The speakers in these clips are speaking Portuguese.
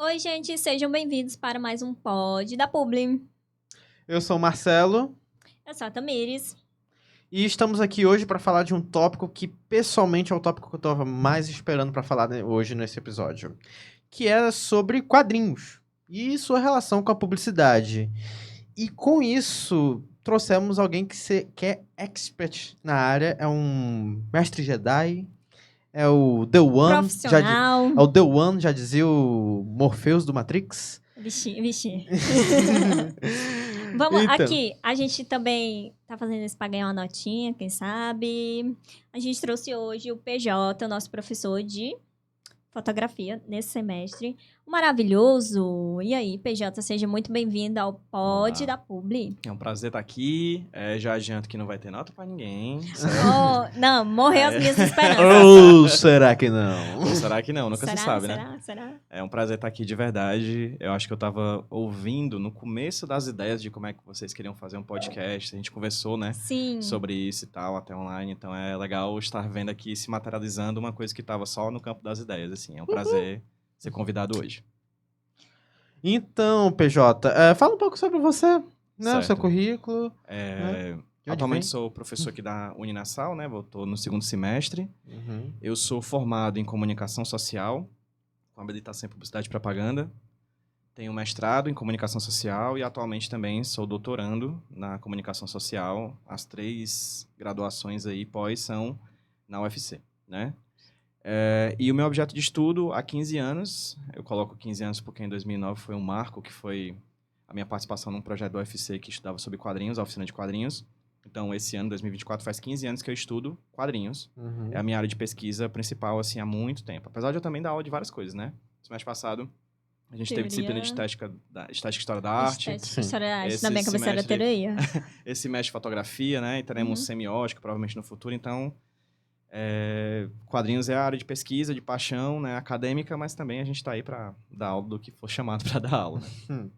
Oi, gente, sejam bem-vindos para mais um pod da Publi. Eu sou o Marcelo Eu sou a Tamires. e estamos aqui hoje para falar de um tópico que, pessoalmente, é o tópico que eu estava mais esperando para falar hoje nesse episódio, que é sobre quadrinhos e sua relação com a publicidade. E com isso, trouxemos alguém que é expert na área, é um mestre Jedi, é o The One, Profissional. é o The One, já dizia o Morpheus do Matrix. Vixe. Vamos, Então. aqui, a gente também tá fazendo isso para ganhar uma notinha, quem sabe. A gente trouxe hoje o PJ, nosso professor de fotografia nesse semestre. Maravilhoso! E aí, PJ, seja muito bem-vindo ao pod Olá. da Publi. É um prazer estar aqui. Já adianto que não vai ter nota pra ninguém. Certo? Oh, não, morreu as minhas esperanças. Ou será que não? Ou será que não? Nunca se sabe, né? Será? É um prazer estar aqui de verdade. Eu acho que eu tava ouvindo no começo das ideias de como é que vocês queriam fazer um podcast. A gente conversou, né? Sim. Sobre isso e tal, até online. Então é legal estar vendo aqui se materializando uma coisa que tava só no campo das ideias, assim. É um prazer ser convidado hoje. Então, PJ, fala um pouco sobre você, né? O Certo. seu currículo. De onde Atualmente vem? sou professor aqui da Uninasal, né? Estou no segundo semestre. Uhum. Eu sou formado em comunicação social, com habilitação em publicidade e propaganda. Tenho mestrado em comunicação social e atualmente também sou doutorando na comunicação social. As 3 graduações aí pós são na UFC, né? E o meu objeto de estudo há 15 anos, eu coloco 15 anos porque em 2009 foi um marco, que foi a minha participação num projeto do UFC que estudava sobre quadrinhos, a oficina de quadrinhos. Então, esse ano, 2024, faz 15 anos que eu estudo quadrinhos. Uhum. É a minha área de pesquisa principal, assim, há muito tempo. Apesar de eu também dar aula de várias coisas, né? No semestre passado, a gente teve disciplina de estética e história da arte. Estética, história da arte. Esse Na minha cabeça era semestre- teoria. Esse semestre de fotografia, né? E teremos Uhum. semiótica, provavelmente no futuro. Então, quadrinhos é a área de pesquisa, de paixão, né? Acadêmica, mas também a gente está aí para dar aula do que for chamado para dar aula, né?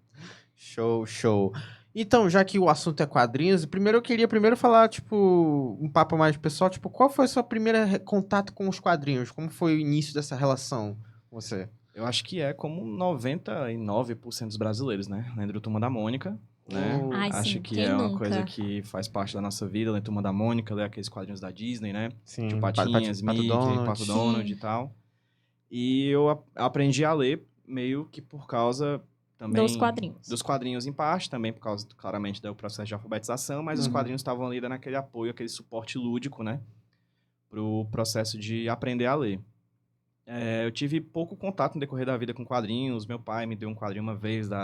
Show. Então, já que o assunto é quadrinhos, eu queria falar, tipo, um papo mais pessoal, tipo, qual foi o seu primeiro contato com os quadrinhos? Como foi o início dessa relação com você? Eu acho que é como 99% dos brasileiros, né? Lembro do Turma da Mônica, né? Ai, Acho sim, que quem é uma nunca? coisa que faz parte da nossa vida, ler Turma da Mônica, ler aqueles quadrinhos da Disney, né? Sim, Tio Patinhas, Pato Mickey, Donald. Pato Donald Sim. e tal. E eu aprendi a ler meio que por causa também... Dos quadrinhos. Dos quadrinhos em parte, também por causa, claramente, do processo de alfabetização, mas os Uhum. quadrinhos estavam ali dando aquele apoio, aquele suporte lúdico, né? Pro processo de aprender a ler. Eu tive pouco contato no decorrer da vida com quadrinhos. Meu pai me deu um quadrinho uma vez de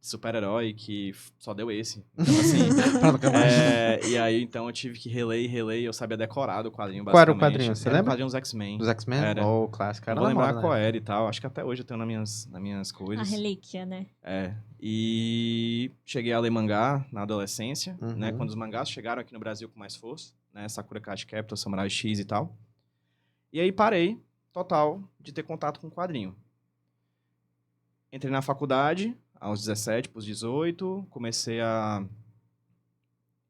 super-herói, que só deu esse. Então, assim... Pra nunca mais. E aí, então, eu tive que reler e reler, e eu sabia decorar do quadrinho, Qual era o basicamente. quadrinho? Você Era um lembra? quadrinho dos X-Men. Dos X-Men? Era. Oh, clássico. Não Era vou na lembrar moda, né? qual era e tal. Acho que até hoje eu tenho nas minhas A coisas. relíquia, né? E cheguei a ler mangá na adolescência, Uhum. né? Quando os mangás chegaram aqui no Brasil com mais força, né? Sakura Card Captor, Samurai X e tal. E aí parei, total, de ter contato com quadrinho. Entrei na faculdade, aos 17 para os 18, comecei a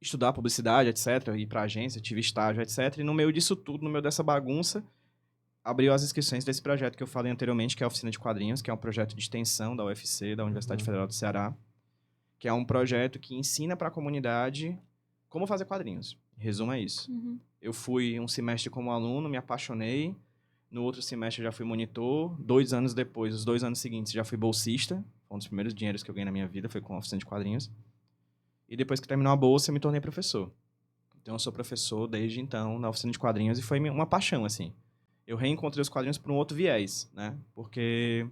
estudar publicidade, etc., ir para agência, tive estágio, etc. E no meio disso tudo, no meio dessa bagunça, abriu as inscrições desse projeto que eu falei anteriormente, que é a Oficina de Quadrinhos, que é um projeto de extensão da UFC, da Universidade Federal do Ceará, que é um projeto que ensina para a comunidade como fazer quadrinhos. Em resumo, é isso. Uhum. Eu fui um semestre como aluno, me apaixonei. No outro semestre eu já fui monitor. 2 anos depois, os 2 anos seguintes, já fui bolsista. Foi um dos primeiros dinheiros que eu ganhei na minha vida, foi com a Oficina de Quadrinhos. E depois que terminou a bolsa, eu me tornei professor. Então, eu sou professor desde então na Oficina de Quadrinhos e foi uma paixão, assim. Eu reencontrei os quadrinhos por um outro viés, né? Porque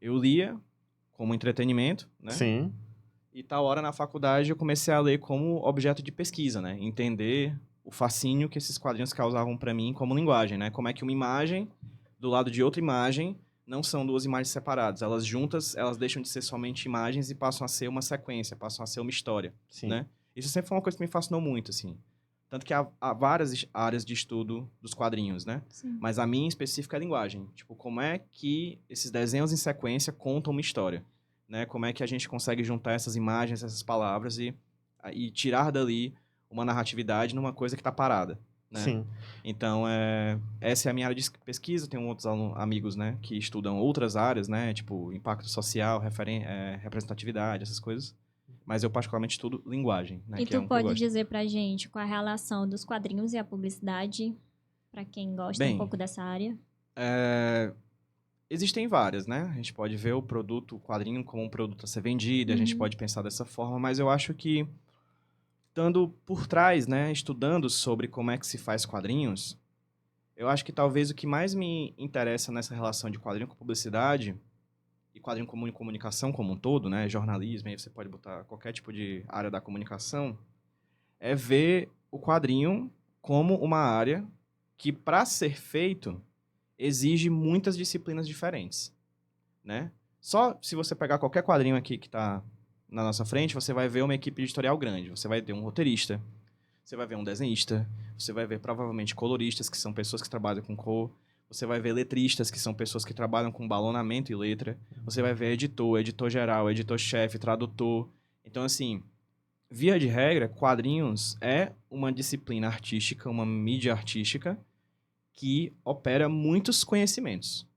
eu lia como entretenimento, né? Sim. E tal hora na faculdade eu comecei a ler como objeto de pesquisa, né? Entender o fascínio que esses quadrinhos causavam para mim como linguagem, né? Como é que uma imagem do lado de outra imagem não são 2 imagens separadas. Elas juntas, elas deixam de ser somente imagens e passam a ser uma sequência, passam a ser uma história, Sim. né? Isso sempre foi uma coisa que me fascinou muito, assim. Tanto que há várias áreas de estudo dos quadrinhos, né? Sim. Mas a minha em específico é a linguagem. Tipo, como é que esses desenhos em sequência contam uma história, né? Como é que a gente consegue juntar essas imagens, essas palavras e tirar dali uma narratividade numa coisa que está parada, né? Sim. Então, essa é a minha área de pesquisa. Tenho outros amigos, né, que estudam outras áreas, né, tipo impacto social, representatividade, essas coisas. Mas eu particularmente estudo linguagem, né, E que é tu um que eu pode gosto. dizer pra gente qual é a relação dos quadrinhos e a publicidade, pra quem gosta um Bem, pouco dessa área? Existem várias, né? A gente pode ver o produto, o quadrinho, como um produto a ser vendido, a gente Uhum. pode pensar dessa forma, mas eu acho que, estando por trás, né, estudando sobre como é que se faz quadrinhos, eu acho que talvez o que mais me interessa nessa relação de quadrinho com publicidade, e quadrinho com comunicação como um todo, né, jornalismo, aí você pode botar qualquer tipo de área da comunicação, é ver o quadrinho como uma área que, para ser feito, exige muitas disciplinas diferentes, né? Só se você pegar qualquer quadrinho aqui que está na nossa frente, você vai ver uma equipe editorial grande. Você vai ter um roteirista, você vai ver um desenhista, você vai ver provavelmente coloristas, que são pessoas que trabalham com cor, você vai ver letristas, que são pessoas que trabalham com balonamento e letra, você vai ver editor, editor geral, editor-chefe, tradutor. Então, assim, via de regra, quadrinhos é uma disciplina artística, uma mídia artística que opera muitos conhecimentos.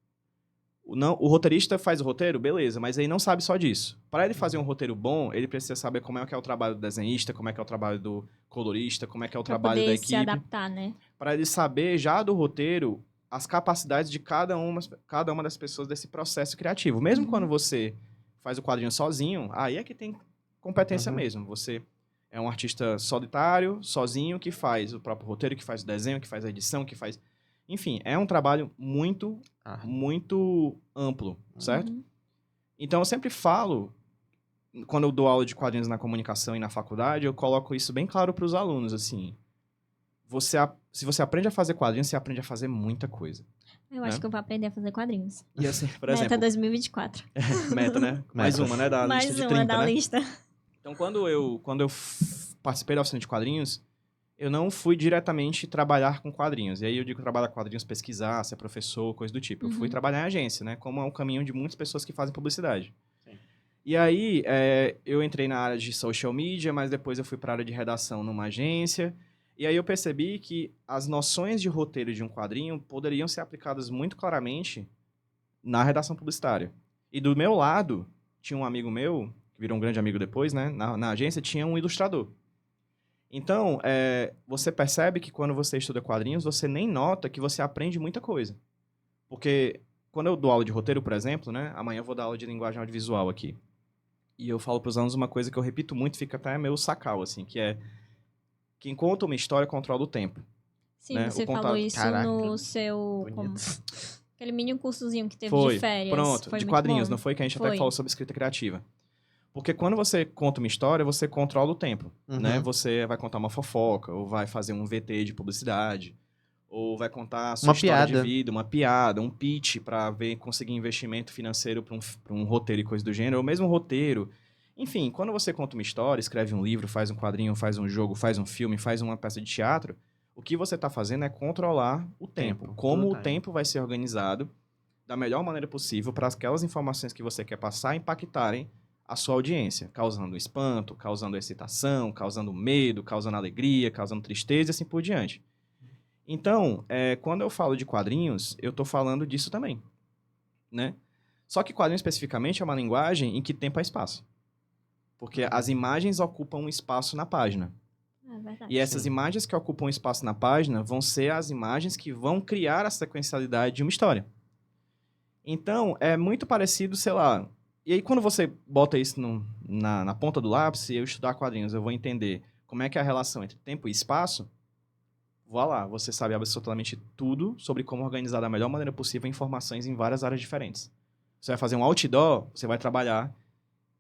O roteirista faz o roteiro, beleza, mas ele não sabe só disso. Para ele fazer um roteiro bom, ele precisa saber como é que é o trabalho do desenhista, como é que é o trabalho do colorista, como é que é o Pra trabalho da poder se equipe. adaptar, né? Para ele saber já do roteiro as capacidades de cada uma das pessoas desse processo criativo. Mesmo quando você faz o quadrinho sozinho, aí é que tem competência mesmo. Você é um artista solitário, sozinho, que faz o próprio roteiro, que faz o desenho, que faz a edição, que faz... Enfim, é um trabalho muito amplo, certo? Uhum. Então, eu sempre falo, quando eu dou aula de quadrinhos na comunicação e na faculdade, eu coloco isso bem claro para os alunos, assim. Se você aprende a fazer quadrinhos, você aprende a fazer muita coisa. Eu né? acho que eu vou aprender a fazer quadrinhos. E assim, por Meta exemplo... 2024. Meta, né? Mais Metas. uma, né? Da Mais lista de uma 30, da né? lista. Então, quando eu participei da oficina de quadrinhos, eu não fui diretamente trabalhar com quadrinhos. E aí eu digo trabalhar com quadrinhos, pesquisar, ser professor, coisa do tipo. Eu fui trabalhar em agência, né? Como é um caminho de muitas pessoas que fazem publicidade. Sim. E aí, eu entrei na área de social media, mas depois eu fui para a área de redação numa agência. E aí eu percebi que as noções de roteiro de um quadrinho poderiam ser aplicadas muito claramente na redação publicitária. E do meu lado, tinha um amigo meu, que virou um grande amigo depois, né? Na agência tinha um ilustrador. Então, você percebe que quando você estuda quadrinhos, você nem nota que você aprende muita coisa. Porque quando eu dou aula de roteiro, por exemplo, né? Amanhã eu vou dar aula de linguagem audiovisual aqui. E eu falo para os alunos uma coisa que eu repito muito, fica até meio sacal, assim, que é: quem conta uma história controla o tempo. Sim, né? você O contato- falou isso Caraca, no seu... Bonito. Aquele mini cursozinho que teve Foi, de férias. pronto, Foi de muito quadrinhos, bom. não foi? Que a gente até Foi. falou sobre escrita criativa. Porque quando você conta uma história, você controla o tempo, né? Uhum. Você vai contar uma fofoca, ou vai fazer um VT de publicidade, ou vai contar a sua Uma história piada. de vida, uma piada, um pitch para conseguir investimento financeiro para um roteiro e coisa do gênero, ou mesmo um roteiro. Enfim, quando você conta uma história, escreve um livro, faz um quadrinho, faz um jogo, faz um filme, faz uma peça de teatro, o que você está fazendo é controlar o tempo. Como Tudo o time. tempo vai ser organizado da melhor maneira possível para aquelas informações que você quer passar impactarem a sua audiência, causando espanto, causando excitação, causando medo, causando alegria, causando tristeza e assim por diante. Então, quando eu falo de quadrinhos, eu estou falando disso também, né? Só que quadrinho especificamente é uma linguagem em que tempo é espaço. Porque as imagens ocupam um espaço na página. É verdade. E essas Sim. imagens que ocupam espaço na página vão ser as imagens que vão criar a sequencialidade de uma história. Então, é muito parecido, sei lá... E aí, quando você bota isso na ponta do lápis, e eu estudar quadrinhos, eu vou entender como é que é a relação entre tempo e espaço, vá lá, você sabe absolutamente tudo sobre como organizar da melhor maneira possível informações em várias áreas diferentes. Você vai fazer um outdoor, você vai trabalhar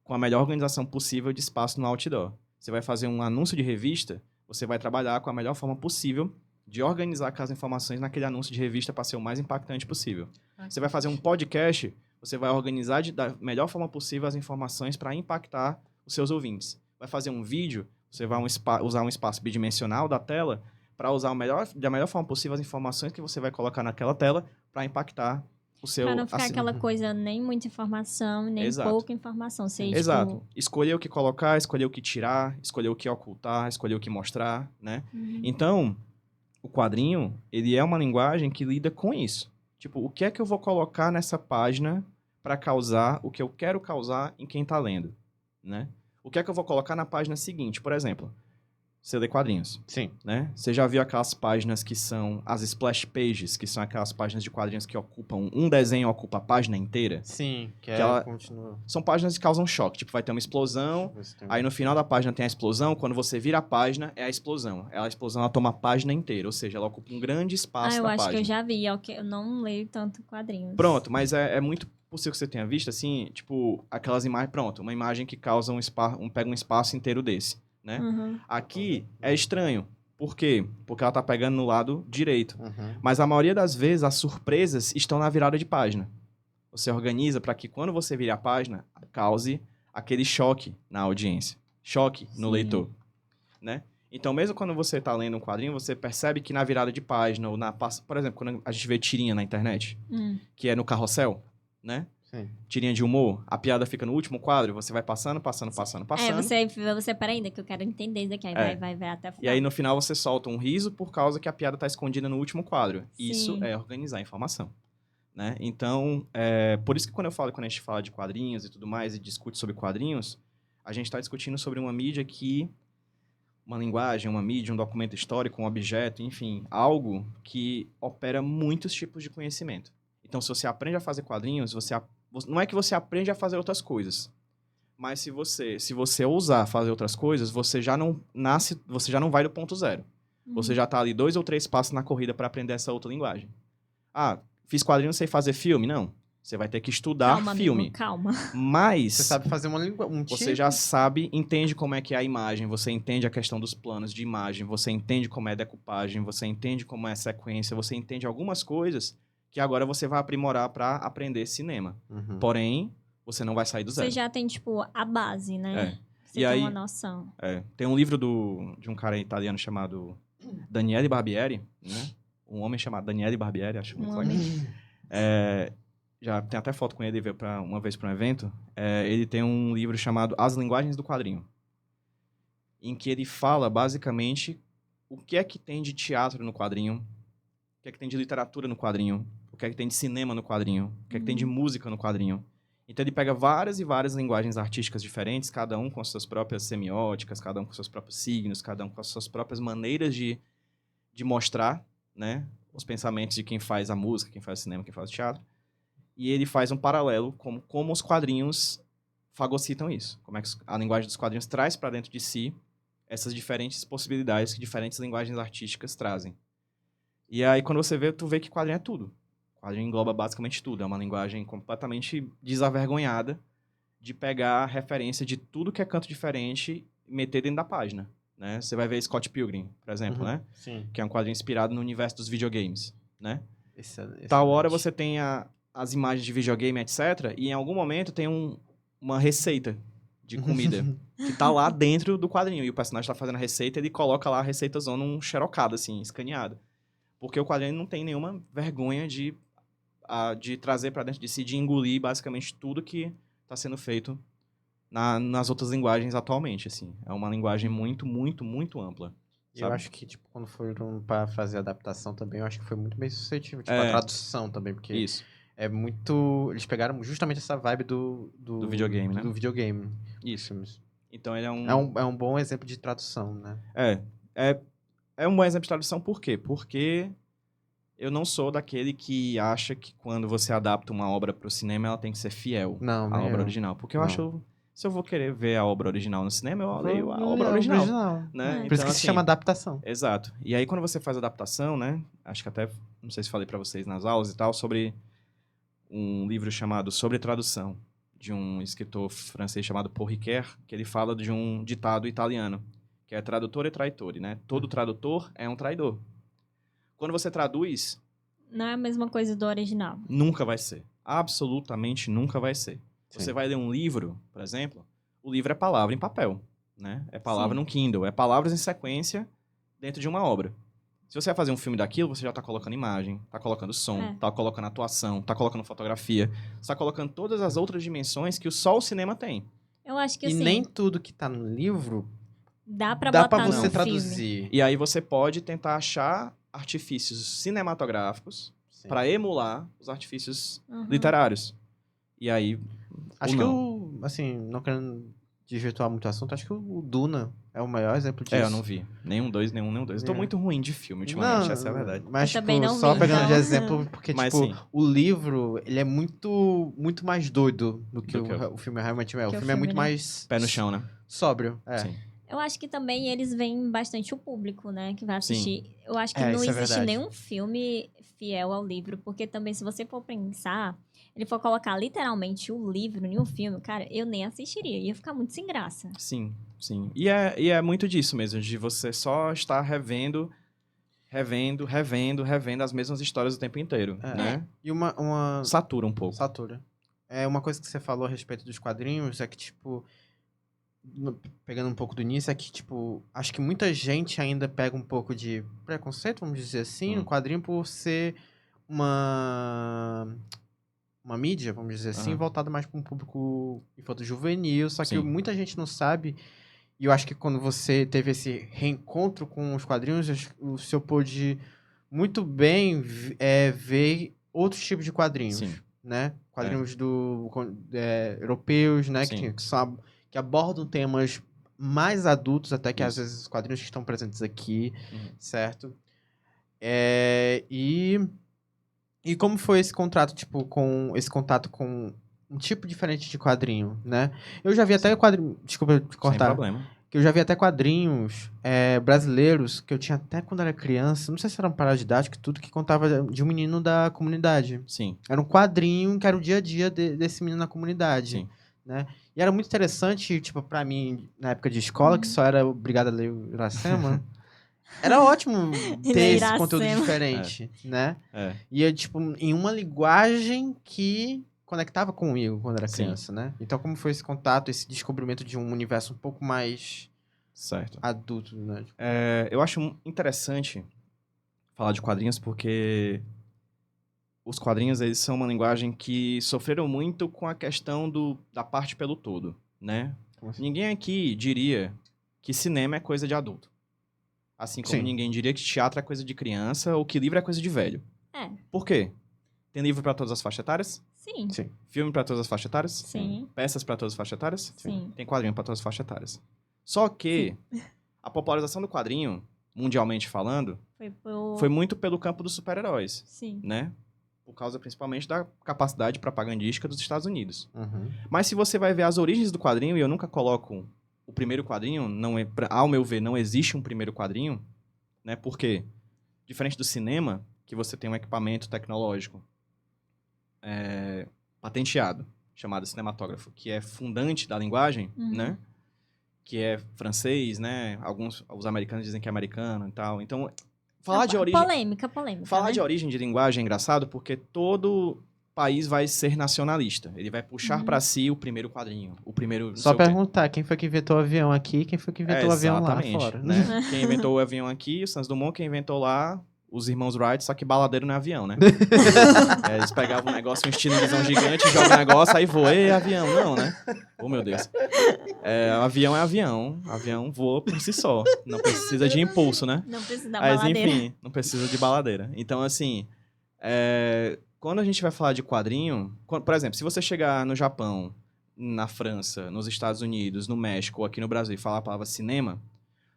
com a melhor organização possível de espaço no outdoor. Você vai fazer um anúncio de revista, você vai trabalhar com a melhor forma possível de organizar aquelas informações naquele anúncio de revista para ser o mais impactante possível. Você vai fazer um podcast, você vai organizar da melhor forma possível as informações para impactar os seus ouvintes. Vai fazer um vídeo, você vai usar um espaço bidimensional da tela para usar da melhor forma possível as informações que você vai colocar naquela tela para impactar o seu... Pra não ficar aquela coisa, nem muita informação, nem Exato. pouca informação. Ser, Exato. tipo... Escolher o que colocar, escolher o que tirar, escolher o que ocultar, escolher o que mostrar, né? Uhum. Então, o quadrinho, ele é uma linguagem que lida com isso. Tipo, o que é que eu vou colocar nessa página para causar o que eu quero causar em quem tá lendo, né? O que é que eu vou colocar na página seguinte, por exemplo? Você lê quadrinhos, Sim. né? Você já viu aquelas páginas que são as splash pages, que são aquelas páginas de quadrinhos que ocupam... Um desenho ocupa a página inteira? Sim, que ela- continua. São páginas que causam choque. Tipo, vai ter uma explosão, aí no final da página tem a explosão, quando você vira a página, é a explosão. A explosão, ela toma a página inteira, ou seja, ela ocupa um grande espaço eu da acho página. que eu já vi, eu não leio tanto quadrinhos. Pronto, mas é muito possível que você tenha visto, assim, tipo, aquelas imagens... Pronto, uma imagem que causa pega um espaço inteiro desse, né? Uhum. Aqui é estranho. Por quê? Porque ela tá pegando no lado direito. Uhum. Mas a maioria das vezes, as surpresas estão na virada de página. Você organiza para que quando você vire a página, cause aquele choque na audiência. Choque no Sim. leitor, né? Então, mesmo quando você está lendo um quadrinho, você percebe que na virada de página, ou por exemplo, quando a gente vê tirinha na internet, que é no carrossel, né? Sim. Tirinha de humor, a piada fica no último quadro, você vai passando. Você para ainda, que eu quero entender isso daqui. Aí vai até o final. E aí, no final, você solta um riso por causa que a piada está escondida no último quadro. Sim. Isso é organizar a informação, né? Então, por isso que quando a gente fala de quadrinhos e tudo mais, e discute sobre quadrinhos, a gente está discutindo sobre uma mídia uma linguagem, uma mídia, um documento histórico, um objeto, enfim, algo que opera muitos tipos de conhecimento. Então, se você aprende a fazer quadrinhos, não é que você aprende a fazer outras coisas, mas se você ousar fazer outras coisas, você já não vai do ponto zero. Você já está ali 2 ou 3 passos na corrida para aprender essa outra linguagem. Ah, fiz quadrinho, sei fazer filme? Não. Você vai ter que estudar filme. Amigo, calma. Mas Você sabe fazer você já entende como é que é a imagem, você entende a questão dos planos de imagem, você entende como é decupagem, você entende como é sequência, você entende algumas coisas que agora você vai aprimorar para aprender cinema. Uhum. Porém, você não vai sair do zero. Você já tem, tipo, a base, né? Você E tem aí, uma noção. tem um livro de um cara italiano chamado Daniele Barbieri, né? Um homem chamado Daniele Barbieri, acho muito legal. Já tem até foto com ele, ele veio uma vez para um evento. Ele tem um livro chamado As Linguagens do Quadrinho, em que ele fala, basicamente, o que é que tem de teatro no quadrinho, o que é que tem de literatura no quadrinho, o que é que tem de cinema no quadrinho, o que é que tem de música no quadrinho. Então ele pega várias e várias linguagens artísticas diferentes, cada um com suas próprias semióticas, cada um com seus próprios signos, cada um com as suas próprias maneiras de mostrar, né, os pensamentos de quem faz a música, quem faz o cinema, quem faz o teatro. E ele faz um paralelo como os quadrinhos fagocitam isso. Como é que a linguagem dos quadrinhos traz para dentro de si essas diferentes possibilidades que diferentes linguagens artísticas trazem. E aí, quando você vê, tu vê que quadrinho é tudo. Quadrinho engloba basicamente tudo. É uma linguagem completamente desavergonhada de pegar a referência de tudo que é canto diferente e meter dentro da página, né? Você vai ver Scott Pilgrim, por exemplo, né? Sim. Que é um quadrinho inspirado no universo dos videogames, né? Excelente. Tal hora você tem as imagens de videogame, etc. E em algum momento tem uma receita de comida que tá lá dentro do quadrinho. E o personagem tá fazendo a receita, ele coloca lá a receita zona um xerocado, assim, escaneado. Porque o quadrinho não tem nenhuma vergonha de trazer para dentro de si, de engolir basicamente tudo que tá sendo feito nas outras linguagens atualmente, assim. É uma linguagem muito, muito, muito ampla. E eu sabe? acho que, tipo, quando foram pra fazer a adaptação também, eu acho que foi muito bem sucedido. Tipo, a tradução também, porque Isso. é muito... Eles pegaram justamente essa vibe do videogame, né? Do videogame. Isso. Então ele É um bom exemplo de tradução, né? É um bom exemplo de tradução, por quê? Porque eu não sou daquele que acha que quando você adapta uma obra para o cinema, ela tem que ser fiel à obra original. Porque eu acho... Se eu vou querer ver a obra original no cinema, eu leio a obra original. Né? Por isso que se chama adaptação. Exato. E aí, quando você faz adaptação, né? Acho que até, não sei se falei para vocês nas aulas e tal, sobre um livro chamado Sobre Tradução, de um escritor francês chamado Paul Ricoeur, que ele fala de um ditado italiano, que é tradutor e traitore, né? Todo tradutor é um traidor. Quando você traduz... Não é a mesma coisa do original. Nunca vai ser. Absolutamente nunca vai ser. Sim. Você vai ler um livro, por exemplo, o livro é palavra em papel, né? É palavra Sim. no Kindle, é palavras em sequência dentro de uma obra. Se você vai fazer um filme daquilo, você já tá colocando imagem, tá colocando som, tá colocando atuação, tá colocando fotografia, você tá colocando todas as outras dimensões que só o cinema tem. Eu acho que E assim... nem tudo que tá no livro Dá pra dá botar pra você no traduzir. filme. E aí você pode tentar achar artifícios cinematográficos Sim. para emular os artifícios Uhum. literários. E aí, Acho ou que não. assim, não querendo desvirtuar muito o assunto, acho que o Duna é o maior exemplo disso. É, eu não vi. Nenhum dois. Eu tô É. muito ruim de filme ultimamente, Não, essa é a verdade. mas, Eu também tipo, não só vi, pegando de então. exemplo, porque, Mas tipo, sim. o livro, ele é muito, muito mais doido do que Do que o filme realmente é. O que o filme é muito filme, né? mais Pé no chão, né? sóbrio. É. Sim. Eu acho que também eles veem bastante o público, né, que vai assistir. Eu acho que É, não isso é existe verdade. nenhum filme fiel ao livro, porque também, se você for pensar, ele for colocar literalmente o livro em um filme, cara, eu nem assistiria, ia ficar muito sem graça. Sim, sim. E é muito disso mesmo, de você só estar revendo as mesmas histórias o tempo inteiro, É. né? E uma Satura um pouco. satura. É uma coisa que você falou a respeito dos quadrinhos, é que, tipo, pegando um pouco do início, é que, tipo, acho que muita gente ainda pega um pouco de preconceito, vamos dizer assim, no quadrinho por ser uma mídia, vamos dizer assim, Aham. voltada mais para um público infanto-juvenil, só que Sim. muita gente não sabe, e eu acho que quando você teve esse reencontro com os quadrinhos, o senhor pôde muito bem ver outros tipos de quadrinhos, Sim. né? Quadrinhos europeus, né? Sim. Que abordam temas mais adultos até que às Isso. vezes os quadrinhos que estão presentes aqui, Uhum. certo? E como foi esse contrato, tipo, com esse contato com um tipo diferente de quadrinho, né? Eu já vi até Sim. quadrinhos, desculpa te Sem cortar, problema. que eu já vi até quadrinhos brasileiros que eu tinha até quando era criança, não sei se era um paradidático e tudo, que contava de um menino da comunidade. Sim. Era um quadrinho que era o dia a dia desse menino na comunidade, Sim. né? E era muito interessante, tipo, pra mim, na época de escola, que só era obrigado a ler o Iracema, era ótimo Ele ter é esse conteúdo Iracema. diferente, né? É. E é, tipo, em uma linguagem que conectava comigo quando era Sim. criança, né? Então, como foi esse contato, esse descobrimento de um universo um pouco mais Certo. adulto, né? Eu acho interessante falar de quadrinhos porque os quadrinhos eles são uma linguagem que sofreram muito com a questão da parte pelo todo, né? Como assim? Ninguém aqui diria que cinema é coisa de adulto. Assim como Sim. ninguém diria que teatro é coisa de criança ou que livro é coisa de velho. É, Por quê? Tem livro para todas as faixas etárias? sim, Sim. Filme para todas as faixas etárias? sim, Peças para todas as faixas etárias? sim. Tem quadrinho para todas as faixas etárias. Só que a popularização do quadrinho, mundialmente falando, foi muito pelo campo dos super-heróis, Sim. né? Por causa principalmente da capacidade propagandística dos Estados Unidos. Uhum. Mas se você vai ver as origens do quadrinho, e eu nunca coloco o primeiro quadrinho, ao meu ver, não existe um primeiro quadrinho, né? Porque, diferente do cinema, que você tem um equipamento tecnológico patenteado, chamado cinematógrafo, que é fundante da linguagem, Uhum. né? Que é francês, né? Os americanos dizem que é americano e tal. Então, falar de origem... Polêmica, Falar né? de origem de linguagem é engraçado porque todo país vai ser nacionalista. Ele vai puxar pra si o primeiro quadrinho, o primeiro... não Só sei o quê. perguntar quem foi que inventou o avião aqui e quem foi que inventou o avião lá Exatamente, fora. né? Quem inventou o avião aqui, o Santos Dumont, quem inventou lá, os irmãos Wright, só que baladeiro não é avião, né? Eles pegavam um negócio, um estilizão gigante, jogam o negócio, aí voa, ei, avião. Não, né? Oh, meu Deus. Avião é avião. Avião voa por si só. Não precisa de impulso, né? Não precisa da Mas, baladeira. enfim, não precisa de baladeira. Então, assim, quando a gente vai falar de quadrinho... Por exemplo, se você chegar no Japão, na França, nos Estados Unidos, no México ou aqui no Brasil e falar a palavra cinema,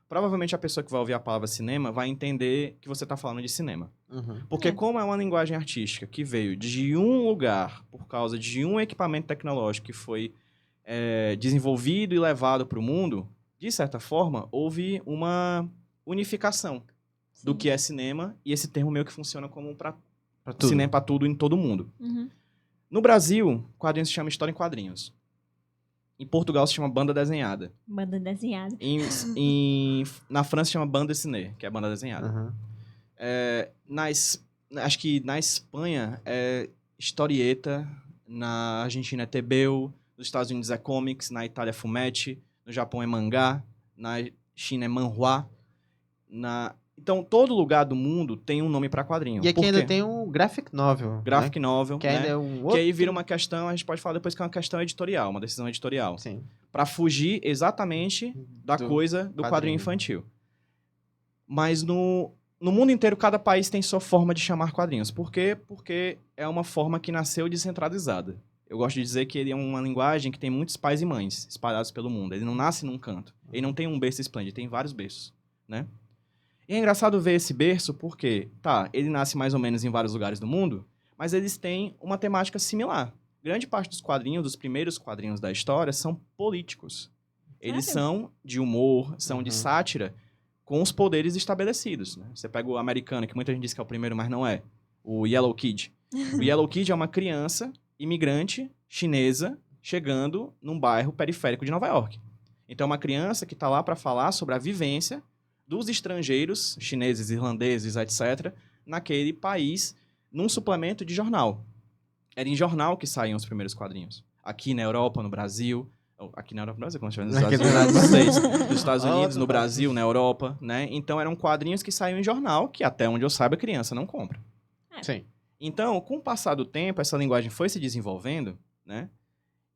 provavelmente a pessoa que vai ouvir a palavra cinema vai entender que você está falando de cinema. Uhum. Porque como é uma linguagem artística que veio de um lugar por causa de um equipamento tecnológico que foi desenvolvido e levado para o mundo, de certa forma, houve uma unificação do que é cinema e esse termo meio que funciona como Pra tudo. cinema para tudo em todo mundo. Uhum. No Brasil, quadrinhos se chama história em quadrinhos. Em Portugal se chama banda desenhada. Banda desenhada. Na França se chama banda dessinée, que é banda desenhada. Uhum. Acho que na Espanha é historieta, na Argentina é tebeu, nos Estados Unidos é comics, na Itália é fumetti, no Japão é mangá, na China é manhua. Então, todo lugar do mundo tem um nome para quadrinho. E aqui Por ainda quê? tem um graphic novel. Graphic né? novel, Que né? ainda é um Que outro... aí vira uma questão, a gente pode falar depois que é uma questão editorial, uma decisão editorial. Sim. Pra fugir exatamente da Do coisa do quadrinho quadrinho. infantil. Mas no no mundo inteiro, cada país tem sua forma de chamar quadrinhos. Por quê? Porque é uma forma que nasceu descentralizada. Eu gosto de dizer que ele é uma linguagem que tem muitos pais e mães espalhados pelo mundo. Ele não nasce num canto. Ele não tem um berço esplêndido, tem vários berços, né? E é engraçado ver esse berço porque, ele nasce mais ou menos em vários lugares do mundo, mas eles têm uma temática similar. Grande parte dos quadrinhos, dos primeiros quadrinhos da história, são políticos. Eles Sério? são de humor, são de sátira, com os poderes estabelecidos, né? Você pega o americano, que muita gente diz que é o primeiro, mas não é. O Yellow Kid. O Yellow Kid é uma criança imigrante chinesa chegando num bairro periférico de Nova York. Então é uma criança que está lá para falar sobre a vivência dos estrangeiros, chineses, irlandeses, etc., naquele país, num suplemento de jornal. Era em jornal que saíam os primeiros quadrinhos. Aqui na Europa, no Brasil... Aqui na Europa, no Brasil, como nos Estados Unidos, nos Estados Unidos, no Brasil, na Europa, né? Então eram quadrinhos que saíam em jornal, que até onde eu saiba, a criança não compra. Sim. Então, com o passar do tempo, essa linguagem foi se desenvolvendo, né?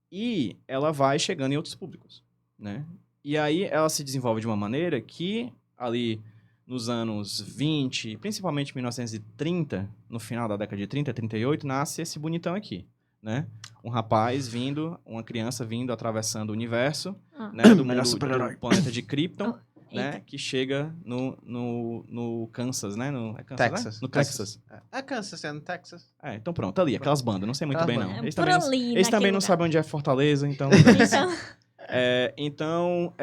E ela vai chegando em outros públicos, né? E aí ela se desenvolve de uma maneira que, ali nos anos 20, principalmente 1930, no final da década de 30, 38, nasce esse bonitão aqui, né? Um rapaz vindo, uma criança vindo, atravessando o universo, né? Do mundo do planeta de Krypton, né? Eita. Que chega no Kansas, né? É Kansas, Texas. né? No Texas. É Kansas, é no Texas. Então pronto, ali, aquelas bandas, não sei muito bem, não. Aquelas Eles Por também, ali, eles também naquele não lugar. sabem onde é Fortaleza, então... Então,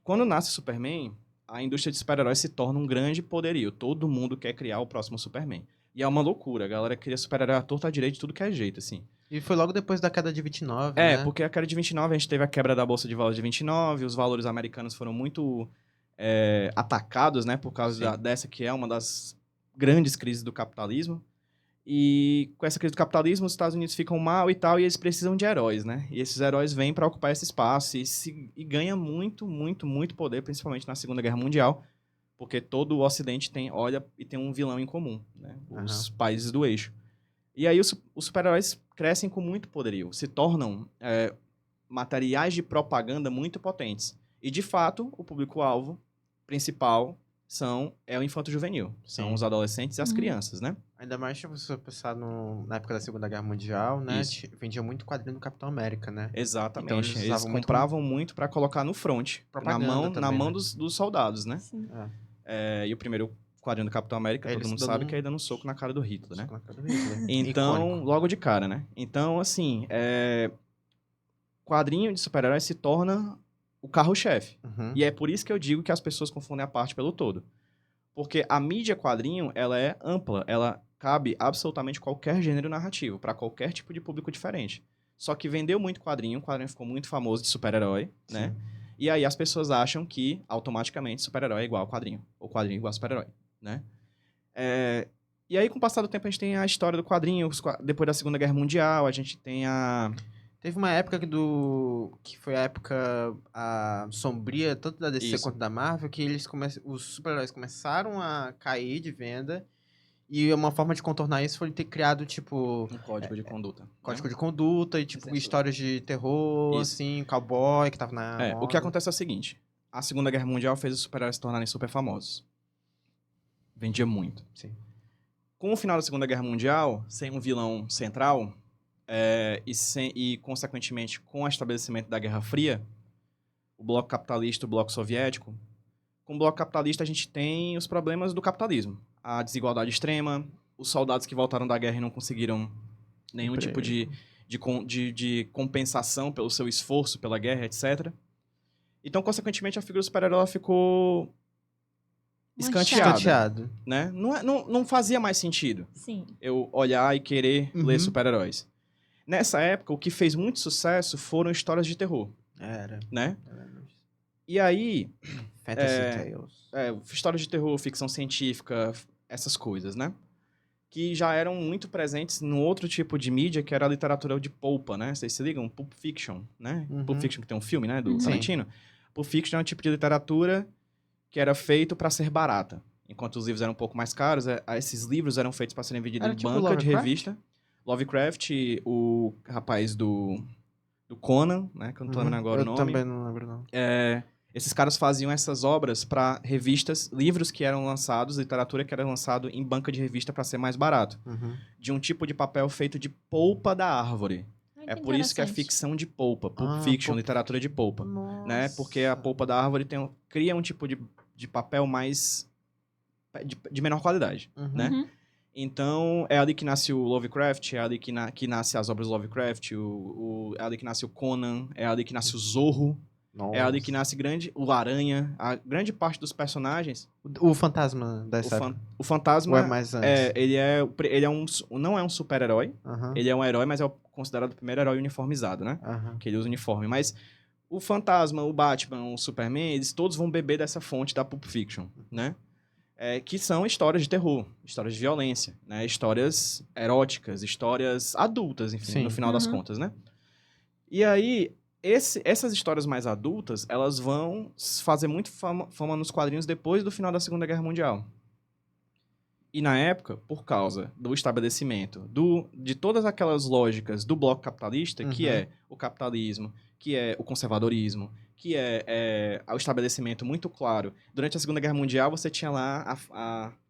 Quando nasce Superman, a indústria de super-heróis se torna um grande poderio. Todo mundo quer criar o próximo Superman. E é uma loucura, a galera cria super-herói à torta à direita de tudo que é jeito, assim. E foi logo depois da queda de 29, né? Porque a queda de 29, a gente teve a quebra da Bolsa de Valores de 29, os valores americanos foram muito atacados, né, por causa dessa que é uma das grandes crises do capitalismo. E com essa crise do capitalismo, os Estados Unidos ficam mal e tal, e eles precisam de heróis, né? E esses heróis vêm para ocupar esse espaço e ganha muito, muito, muito poder, principalmente na Segunda Guerra Mundial, porque todo o Ocidente olha e tem um vilão em comum, né? Os países do eixo. E aí os super-heróis crescem com muito poderio, se tornam materiais de propaganda muito potentes. E, de fato, o público-alvo principal é o infanto-juvenil. São os adolescentes e as crianças, né? Ainda mais se você pensar na época da Segunda Guerra Mundial, né? Isso. Vendia muito quadrinho do Capitão América, né? Exatamente. Então, eles eles usavam muito compravam muito para colocar no front, propaganda na também, mão né? dos soldados, né? sim. E o primeiro quadrinho do Capitão América, Eles todo mundo dando sabe que é dando um soco na cara do Hitler, né? Soco na cara do Hitler. Então, Icônico. logo de cara, né? Então, assim, quadrinho de super-heróis se torna o carro-chefe. Uhum. E é por isso que eu digo que as pessoas confundem a parte pelo todo. Porque a mídia quadrinho, ela é ampla, ela cabe absolutamente qualquer gênero narrativo, para qualquer tipo de público diferente. Só que vendeu muito quadrinho, o quadrinho ficou muito famoso de super-herói, né? E aí as pessoas acham que, automaticamente, super-herói é igual a quadrinho, ou quadrinho é igual a super-herói, né? E aí, com o passar do tempo, a gente tem a história do quadrinho, depois da Segunda Guerra Mundial, a gente tem Teve uma época que foi a época sombria, tanto da DC Isso. quanto da Marvel, que os super-heróis começaram a cair de venda. E uma forma de contornar isso foi ter criado, tipo, um código de conduta. código de conduta e, tipo, Censura. histórias de terror, Isso. assim, cowboy, que tava na O moda. que acontece é o seguinte, a Segunda Guerra Mundial fez os super-heróis se tornarem super famosos. Vendia muito. Sim. Com o final da Segunda Guerra Mundial, sem um vilão central, e, consequentemente, com o estabelecimento da Guerra Fria, o bloco capitalista e o bloco soviético, com o bloco capitalista a gente tem os problemas do capitalismo. A desigualdade extrema, os soldados que voltaram da guerra e não conseguiram nenhum tipo de compensação pelo seu esforço pela guerra, etc. Então, consequentemente, a figura do super-herói ela ficou escanteada. Né? Não fazia mais sentido Sim. eu olhar e querer ler super-heróis. Nessa época, o que fez muito sucesso foram histórias de terror. Era. Né? E aí... Fantasy Tales. Histórias de terror, ficção científica, essas coisas, né? Que já eram muito presentes no outro tipo de mídia, que era a literatura de polpa, né? Vocês se ligam? Pulp Fiction, né? Pulp Fiction, que tem um filme, né? Do Tarantino. Pulp Fiction é um tipo de literatura que era feito para ser barata. Enquanto os livros eram um pouco mais caros, esses livros eram feitos para serem vendidos em tipo banca de Lovecraft? revista. Lovecraft, o rapaz do Conan, né? Que eu não tô lembrando agora o nome. Eu também não lembro, não. Esses caras faziam essas obras para revistas, livros que eram lançados, literatura que era lançado em banca de revista para ser mais barato. Uhum. De um tipo de papel feito de polpa da árvore. Ai, É que por isso que é interessante. ficção de polpa, Pulp Ah, Fiction, Pulp- literatura de polpa. Nossa. Né? Porque a polpa da árvore cria um tipo de papel mais... de menor qualidade, Uhum. né? Uhum. Então, é ali que nasce o Lovecraft, é ali que nasce as obras do Lovecraft, é ali que nasce o Conan, é ali que nasce o Zorro, Nossa. é ali que nasce o Aranha, a grande parte dos personagens. O fantasma dessa época. O fantasma, Ou é mais antes? ele é não é um super-herói, Aham. ele é um herói, mas é considerado o primeiro herói uniformizado, né? Aham. Que ele usa uniforme. Mas o fantasma, o Batman, o Superman, eles todos vão beber dessa fonte da Pulp Fiction, né? Que são histórias de terror, histórias de violência, né? Histórias eróticas, histórias adultas, enfim, Sim. no final das Uhum. contas, né? E aí, essas histórias mais adultas, elas vão fazer muito fama nos quadrinhos depois do final da Segunda Guerra Mundial. E na época, por causa do estabelecimento de todas aquelas lógicas do bloco capitalista, que Uhum. é o capitalismo, que é o conservadorismo, que é o estabelecimento muito claro. Durante a Segunda Guerra Mundial, você tinha lá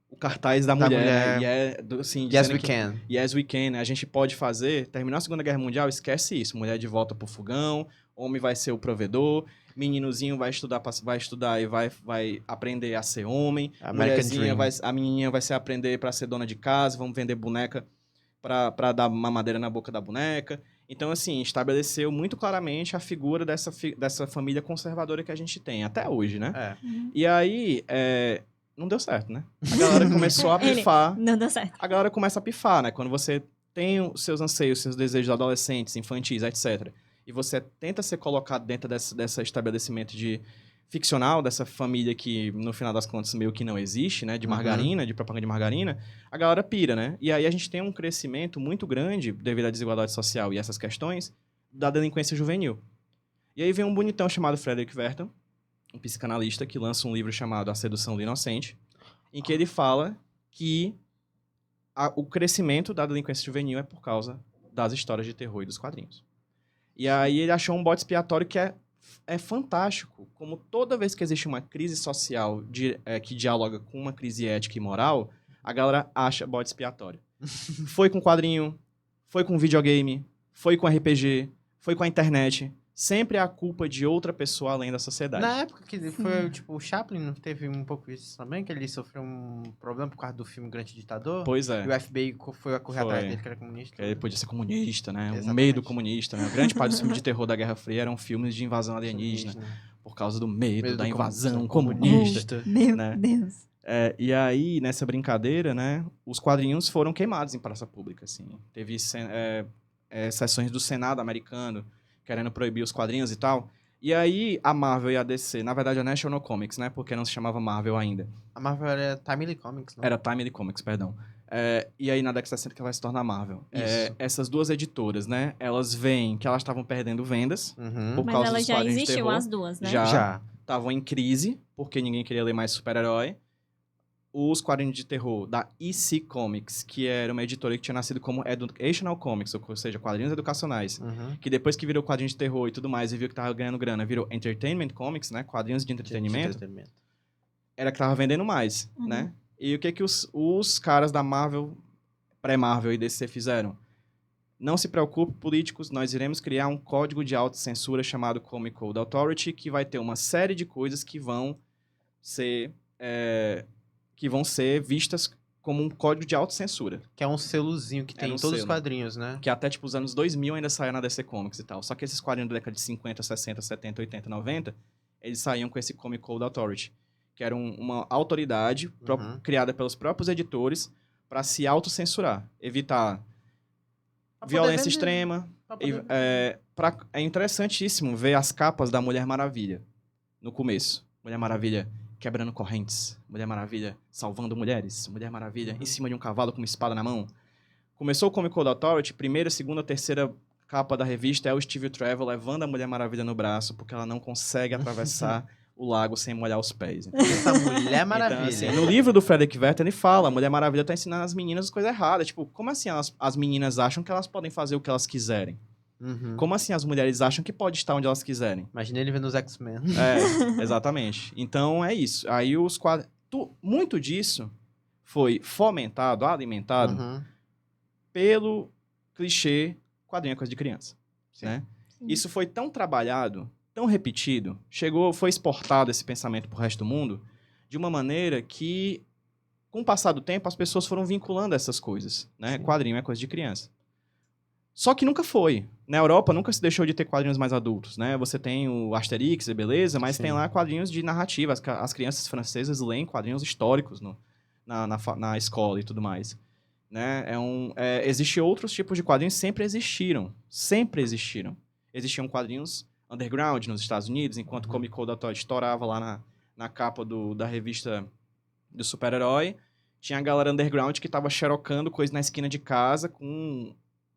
o cartaz da mulher, né? E assim, Yes, dizendo we que can. yes, we can, né? A gente pode fazer. Terminou a Segunda Guerra Mundial, esquece isso. Mulher de volta pro fogão, homem vai ser o provedor, meninozinho vai estudar e vai aprender a ser homem. American Dream. A menininha vai aprender para ser dona de casa, vamos vender boneca para dar mamadeira na boca da boneca. Então, assim, estabeleceu muito claramente a figura dessa família conservadora que a gente tem até hoje, né? É. Uhum. E aí, não deu certo, né? A galera começou a pifar. Não deu certo. A galera começa a pifar, né? Quando você tem os seus anseios, seus desejos adolescentes, infantis, etc. E você tenta ser colocado dentro desse estabelecimento ficcional, dessa família que, no final das contas, meio que não existe, né? De margarina, de propaganda de margarina, a galera pira, né? E aí a gente tem um crescimento muito grande, devido à desigualdade social e essas questões, da delinquência juvenil. E aí vem um bonitão chamado Frederick Wertham, um psicanalista, que lança um livro chamado A Sedução do Inocente, em que ele fala que o crescimento da delinquência juvenil é por causa das histórias de terror e dos quadrinhos. E aí ele achou um bode expiatório que é fantástico, como toda vez que existe uma crise social que dialoga com uma crise ética e moral, a galera acha bode expiatório. Foi com quadrinho, foi com videogame, foi com RPG, foi com a internet. Sempre é a culpa de outra pessoa além da sociedade. Na época que foi, tipo, o Chaplin não teve um pouco isso também, que ele sofreu um problema por causa do filme Grande Ditador? Pois é. E o FBI foi correr Foi. atrás dele, que era comunista. Ele podia ser comunista, né? Exatamente. O medo comunista, né? O grande parte dos filmes de terror da Guerra Fria eram filmes de invasão alienígena, por causa do medo da do invasão comunista. comunista. Meu né? Deus. E aí, nessa brincadeira, né? Os quadrinhos foram queimados em praça pública, assim. Teve sessões do Senado americano querendo proibir os quadrinhos e tal. E aí, a Marvel e a DC, na verdade a National Comics, né? Porque não se chamava Marvel ainda. A Marvel era Timely Comics, não? Era Timely Comics, perdão. E aí, na década de 60 que vai se tornar Marvel. Isso. Essas duas editoras, né? Elas veem que elas estavam perdendo vendas Uhum. por Mas causa ela dos já quadrinhos de existiu, terror. as duas, né? Já. Estavam em crise, porque ninguém queria ler mais super-herói. Os quadrinhos de terror da EC Comics, que era uma editora que tinha nascido como Educational Comics, ou seja, quadrinhos educacionais, Uhum. que depois que virou quadrinho de terror e tudo mais, e viu que tava ganhando grana, virou Entertainment Comics, né? Quadrinhos de entretenimento. Era que tava vendendo mais, Uhum. né? E o que os caras da Marvel, pré-Marvel e DC fizeram? Não se preocupe, políticos, nós iremos criar um código de autocensura chamado Comic Code Authority, que vai ter uma série de coisas que vão ser vistas como um código de autocensura. Que é um selozinho que tem em todos os quadrinhos, né? Que até, tipo, os anos 2000 ainda saía na DC Comics e tal. Só que esses quadrinhos da década de 50, 60, 70, 80, 90, eles saíam com esse Comic Code Authority, que era uma autoridade criada pelos próprios editores para se autocensurar, evitar violência extrema. É interessantíssimo ver as capas da Mulher Maravilha no começo. Mulher Maravilha quebrando correntes, Mulher Maravilha salvando mulheres, Mulher Maravilha em cima de um cavalo com uma espada na mão. Começou o Comic Code Authority, primeira, segunda, terceira capa da revista é o Steve Trevor levando a Mulher Maravilha no braço, porque ela não consegue atravessar o lago sem molhar os pés. Essa Mulher Maravilha. Então, assim, no livro do Frederick Wertham, ele fala, a Mulher Maravilha tá ensinando as meninas as coisas erradas. Tipo, como assim as meninas acham que elas podem fazer o que elas quiserem? Uhum. Como assim as mulheres acham que pode estar onde elas quiserem? Imagina ele vendo os X-Men. É, exatamente. Então é isso. Aí os quadrinhos. Muito disso foi fomentado, alimentado Uhum. pelo clichê quadrinho é coisa de criança. Sim. Né? Sim. Isso foi tão trabalhado, tão repetido, foi exportado esse pensamento pro resto do mundo de uma maneira que, com o passar do tempo, as pessoas foram vinculando essas coisas. Né? Sim. Quadrinho é coisa de criança. Só que nunca foi. Na Europa nunca se deixou de ter quadrinhos mais adultos, né? Você tem o Asterix, beleza, mas Sim. tem lá quadrinhos de narrativa. As crianças francesas leem quadrinhos históricos na escola e tudo mais. Né? Existem outros tipos de quadrinhos, sempre existiram. Sempre existiram. Existiam quadrinhos underground nos Estados Unidos, enquanto Comic Code Authority estourava lá na capa da revista do super-herói. Tinha a galera underground que tava xerocando coisa na esquina de casa com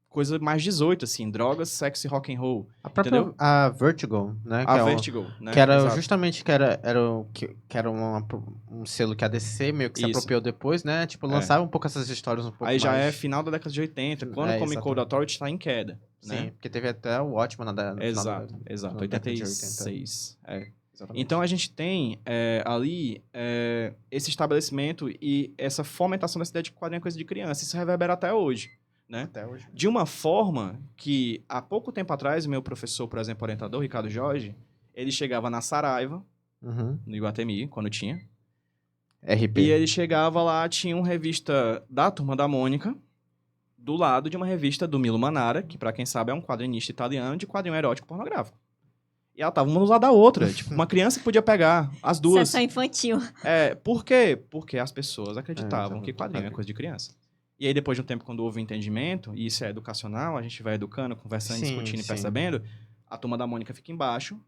coisa mais 18, assim, drogas, sexo e rock and roll. A própria Entendeu? a Vertigo, né? A que é Vertigo, né? Que era Exato. justamente que era um selo que a DC meio que se Isso. apropriou depois, né? Tipo, lançava um pouco essas histórias um pouco Aí já mais... é final da década de 80, quando o Comic Code exatamente. Authority tá em queda. Sim, Né? porque teve até o Watchmen no Exato, final exato. da década de 86. Exatamente. Então a gente tem ali esse estabelecimento e essa fomentação dessa ideia de quadrinho é coisa de criança. Isso reverbera até hoje. Né? Até hoje. De uma forma que, há pouco tempo atrás, o meu professor, por exemplo, orientador, Ricardo Jorge, ele chegava na Saraiva, Uhum. no Iguatemi, quando tinha, RP. e ele chegava lá, tinha uma revista da Turma da Mônica, do lado de uma revista do Milo Manara, que, pra quem sabe, é um quadrinista italiano de quadrinho erótico pornográfico. E ela tava uma do lado da outra. Tipo, uma criança podia pegar as duas. Sessão infantil. Por quê? Porque as pessoas acreditavam exatamente. que quadrinho é coisa de criança. E aí, depois de um tempo, quando houve o entendimento, e isso é educacional, a gente vai educando, conversando, Sim, discutindo e sim. percebendo, a Turma da Mônica fica embaixo,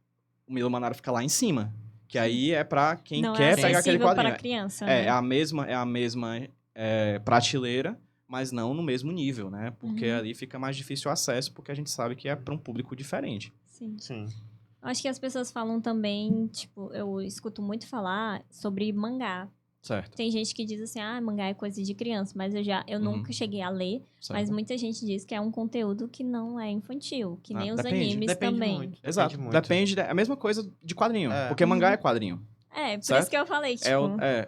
o Milo Manara fica lá em cima. Que aí é pra quem Não quer é pegar aquele acessível quadrinho. para a criança, É né? a mesma prateleira, mas não no mesmo nível, né? Porque Uhum. ali fica mais difícil o acesso, porque a gente sabe que é para um público diferente. Sim. Sim. Eu acho que as pessoas falam também, tipo, eu escuto muito falar sobre mangá. Certo. Tem gente que diz assim, mangá é coisa de criança, mas eu Uhum. nunca cheguei a ler, Certo. mas muita gente diz que é um conteúdo que não é infantil, que nem os animes Depende também. muito. Exato. Muito. Depende. É a mesma coisa de quadrinho. É. Porque mangá Uhum. é quadrinho. Por Certo? isso que eu falei, tipo...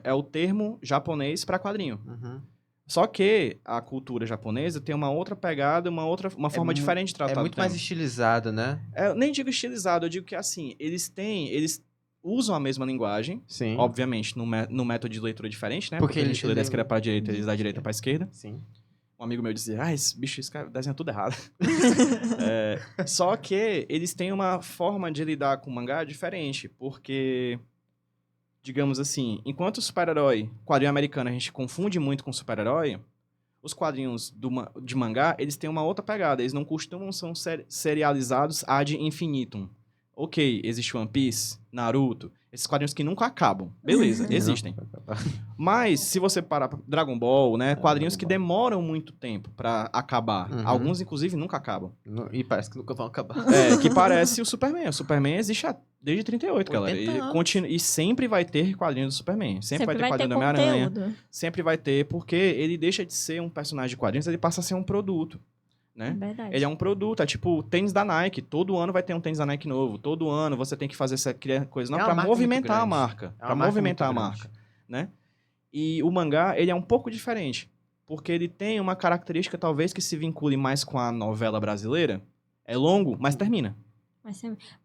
É o termo japonês para quadrinho. Uhum. Só que a cultura japonesa tem uma outra pegada, uma forma diferente de tratar É muito do tema. mais estilizado, né? Eu nem digo estilizado, eu digo que assim, eles usam a mesma linguagem, Sim. obviamente, no método de leitura diferente, né? Porque Porque a gente lê da ele- esquerda para a direita, eles da direita para a esquerda. Sim. Um amigo meu dizia, esse bicho desenha tudo errado. Só que eles têm uma forma de lidar com o mangá diferente, porque, digamos assim, enquanto o super-herói, quadrinho americano, a gente confunde muito com super-herói, os quadrinhos de mangá, eles têm uma outra pegada, eles não costumam ser serializados ad infinitum. Ok, existe One Piece, Naruto, esses quadrinhos que nunca acabam. Beleza, existem. Mas, se você parar pra Dragon Ball, né? Quadrinhos Dragon que Ball. demoram muito tempo pra acabar. Uhum. Alguns, inclusive, nunca acabam. E parece que nunca vão acabar. Que parece o Superman. O Superman existe desde 38, galera. 80 Ele anos. E sempre vai ter quadrinho do Superman. Sempre vai ter quadrinho do Homem-Aranha. conteúdo. Sempre vai ter, porque ele deixa de ser um personagem de quadrinhos, ele passa a ser um produto. É Né? verdade. Ele é um produto, é tipo o tênis da Nike. Todo ano vai ter um tênis da Nike novo. Todo ano você tem que fazer essa coisa. Não, É uma pra marca muito movimentar a grande. marca. É uma Pra marca movimentar a muito marca. grande. Né? E o mangá, ele é um pouco diferente. Porque ele tem uma característica, talvez, que se vincule mais com a novela brasileira. É longo, mas termina.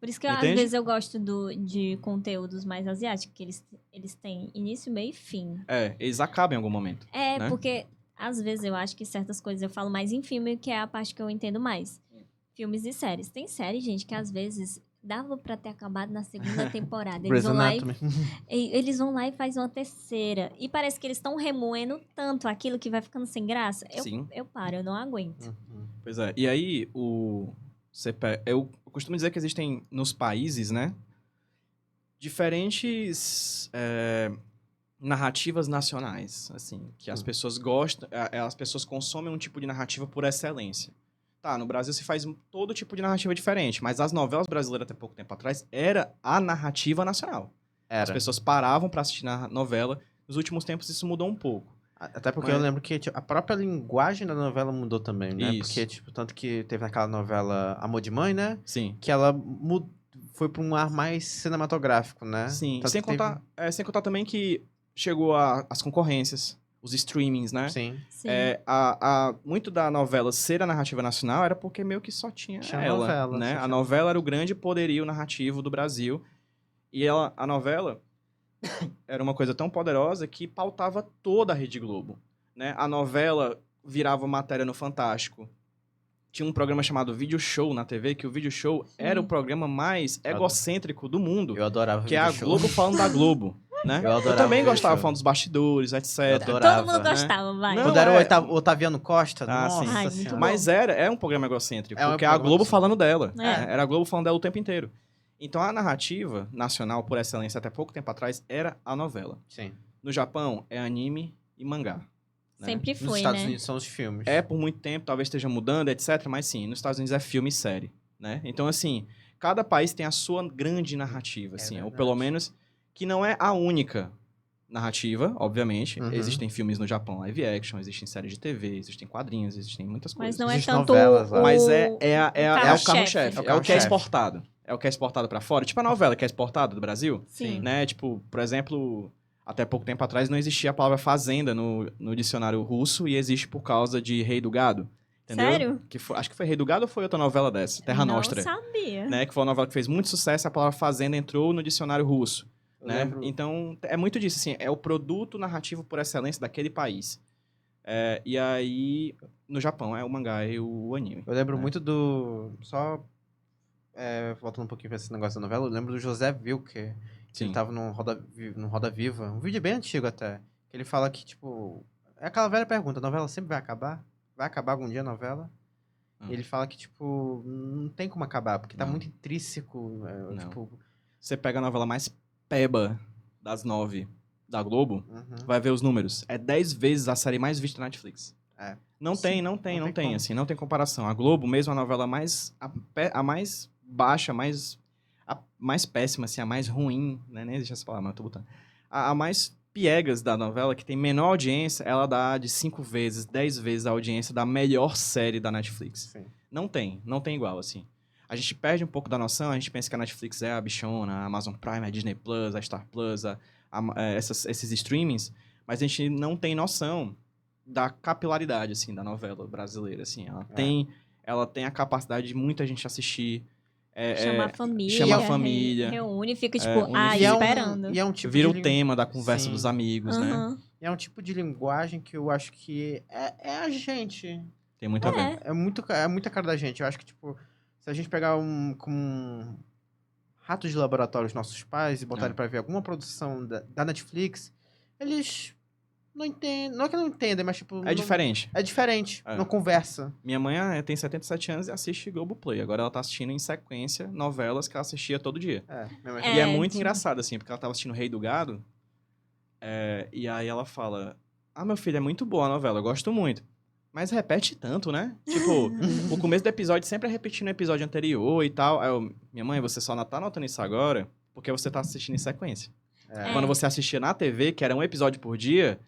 Por isso que Entende? às vezes eu gosto de conteúdos mais asiáticos, que eles têm início, meio e fim. Eles acabam em algum momento. né? Porque às vezes eu acho que certas coisas eu falo mais em filme, que é a parte que eu entendo mais. Filmes e séries. Tem série, gente, que às vezes dava pra ter acabado na segunda temporada. Eles Grey's vão, lá Anatomy. eles vão lá e fazem uma terceira. E parece que eles estão remoendo tanto aquilo que vai ficando sem graça. Sim. Eu paro, eu não aguento. Uhum. Pois é. E aí, eu costumo dizer que existem nos países, né? Diferentes narrativas nacionais, assim, que as pessoas gostam, as pessoas consomem um tipo de narrativa por excelência. Tá, no Brasil se faz todo tipo de narrativa diferente, mas as novelas brasileiras até pouco tempo atrás era a narrativa nacional. As Era. pessoas paravam pra assistir na novela. Nos últimos tempos isso mudou um pouco. Até porque Mas- eu lembro que tipo, a própria linguagem da novela mudou também, né? Isso. Porque, tipo, tanto que teve naquela novela Amor de Mãe, né? Sim. Que ela foi pra um ar mais cinematográfico, né? Sim, Tanto sem que teve- sem contar também que chegou as concorrências, os streamings, né? Sim. Sim. Muito da novela ser a narrativa nacional era porque meio que só tinha ela, novela, né? só A tinha novela era o grande poderio narrativo do Brasil. E a novela era uma coisa tão poderosa que pautava toda a Rede Globo, né? A novela virava matéria no Fantástico. Tinha um programa chamado Video Show na TV, que o Video Show era o programa mais egocêntrico do mundo, Eu adorava que é a Video Show. Globo falando da Globo, né? Eu adorava também o Video gostava Show. falando dos bastidores, etc. Eu adorava, Todo mundo né? gostava, vai. Não, Quando era é- o Otaviano Costa, Ah, nossa sim. Ai, muito senhora. bom. Mas é um programa egocêntrico, É um porque é a programa Globo egocêntrico. falando dela. É. né? Era a Globo falando dela o tempo inteiro. Então a narrativa nacional, por excelência, até pouco tempo atrás, era a novela. Sim. No Japão, é anime e mangá. né? Sempre Nos foi, Estados né? Unidos são os filmes. É por muito tempo, talvez esteja mudando, etc. Mas sim, nos Estados Unidos é filme e série. Né? Então, assim, cada país tem a sua grande narrativa, assim, ou verdade. pelo menos que não é a única narrativa, obviamente. Uhum. Existem filmes no Japão live action, existem séries de TV, existem quadrinhos, existem muitas Mas coisas. não é Existem tanto novelas lá. Mas é o o carro-chefe. carro-chefe, É o é o que é carro-chefe. exportado. É o que é exportado pra fora. Tipo a novela que é exportada do Brasil, Sim. né? Tipo, por exemplo, até pouco tempo atrás não existia a palavra fazenda no dicionário russo e existe por causa de Rei do Gado. Entendeu? Sério? Acho que foi Rei do Gado ou foi outra novela dessa? Terra não Nostra. sabia. Né? Que foi uma novela que fez muito sucesso e a palavra fazenda entrou no dicionário russo. Eu Né? lembro- Então, é muito disso, assim, é o produto narrativo por excelência daquele país. E aí, no Japão, é o mangá e o anime. Eu lembro né? muito do... Só voltando um pouquinho pra esse negócio da novela, eu lembro do José Wilker. Que Sim. ele tava num Roda Viva. Um vídeo bem antigo até. Que ele fala que, tipo... É aquela velha pergunta, a novela sempre vai acabar? Vai acabar algum dia a novela? E ele fala que, tipo, não tem como acabar, porque tá Não. muito intrínseco. Não. Tipo... Você pega a novela mais peba das 9 da Globo, uhum. vai ver os números. É 10 vezes a série mais vista na Netflix. É. Não Sim. tem, Não tem como. assim, não tem comparação. A Globo, mesmo a novela a mais baixa, a mais péssima, assim, a mais ruim, né? Nem existe essa palavra, mas eu tô botando. A mais piegas da novela, que tem menor audiência, ela dá de 5 vezes, 10 vezes a audiência da melhor série da Netflix. Sim. Não tem igual, assim. A gente perde um pouco da noção, a gente pensa que a Netflix é a bichona, a Amazon Prime, a Disney Plus, a Star Plus, esses streamings, mas a gente não tem noção da capilaridade, assim, da novela brasileira, assim. Ela tem a capacidade de muita gente assistir. Chama a família. chama a família. Reúne e fica, tipo, unifica. E é um- esperando. e é um tipo Vira de o tema da conversa Sim. dos amigos, né? Aham. E é um tipo de linguagem que eu acho que é a gente. Tem muito a ver. É muita cara da gente. Eu acho que, tipo, se a gente pegar ratos de laboratório os nossos pais e botar É. ele pra ver alguma produção da Netflix, eles não entendem. Não é que não entendem, mas, tipo. É diferente. É diferente. É. Não conversa. Minha mãe tem 77 anos e assiste Globoplay. Agora ela tá assistindo em sequência novelas que ela assistia todo dia. Minha mãe E é É, muito tipo- engraçado, assim, porque ela tava assistindo Rei do Gado. E aí ela fala: Ah, meu filho, é muito boa a novela, eu gosto muito. Mas repete tanto, né? Tipo, o começo do episódio sempre é repetindo o episódio anterior e tal. Aí eu, minha mãe, você só não tá notando isso agora porque você tá assistindo em sequência. É. Quando você assistia na TV, que era um episódio por dia,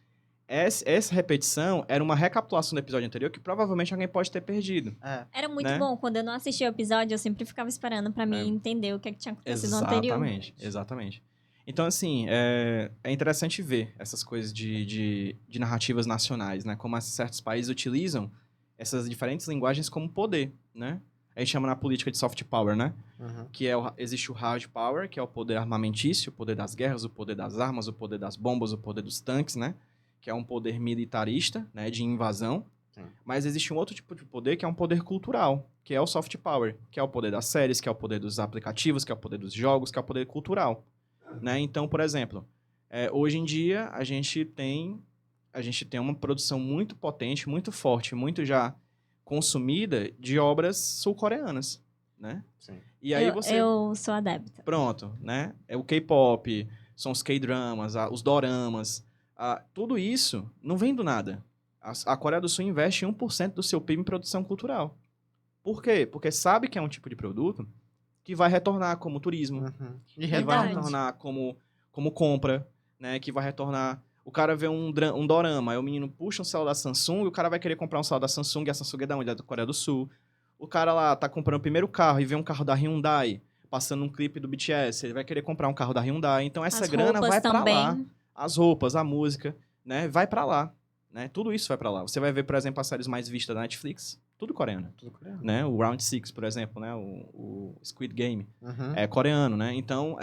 essa repetição era uma recapitulação do episódio anterior que provavelmente alguém pode ter perdido. Era muito Né? bom. Quando eu não assistia o episódio, eu sempre ficava esperando pra mim entender o que tinha acontecido no anterior. Exatamente. Então, assim, é interessante ver essas coisas de narrativas nacionais, né? Como certos países utilizam essas diferentes linguagens como poder, né? A gente chama na política de soft power, né? Uhum. Que existe o hard power, que é o poder armamentício, o poder das guerras, o poder das armas, o poder das bombas, o poder dos tanques, né? Que é um poder militarista, né? De invasão. Sim. Mas existe um outro tipo de poder que é um poder cultural, que é o soft power, que é o poder das séries, que é o poder dos aplicativos, que é o poder dos jogos, que é o poder cultural. Né? Então, por exemplo, hoje em dia a gente tem uma produção muito potente, muito forte, muito já consumida de obras sul-coreanas, né? Sim. E aí Eu sou adepta. Pronto, né? É o K-pop, são os K-dramas, os doramas, tudo isso não vem do nada. A Coreia do Sul investe 1% do seu PIB em produção cultural. Por quê? Porque sabe que é um tipo de produto que vai retornar como turismo, Uhum. E que vai Verdade. retornar como compra, né? Que vai retornar... O cara vê um dorama, aí o menino puxa um celular da Samsung, o cara vai querer comprar um celular da Samsung, e a Samsung é da onde? É da Coreia do Sul. O cara lá tá comprando o primeiro carro e vê um carro da Hyundai, passando um clipe do BTS, ele vai querer comprar um carro da Hyundai. Então essa As grana roupas vai pra também. lá. As roupas, a música, né? Vai pra lá, né? Tudo isso vai pra lá. Você vai ver, por exemplo, as séries mais vistas da Netflix, tudo coreano, Tudo coreano. né? O Round Six, por exemplo, né? O Squid Game Uhum. é coreano, né? Então,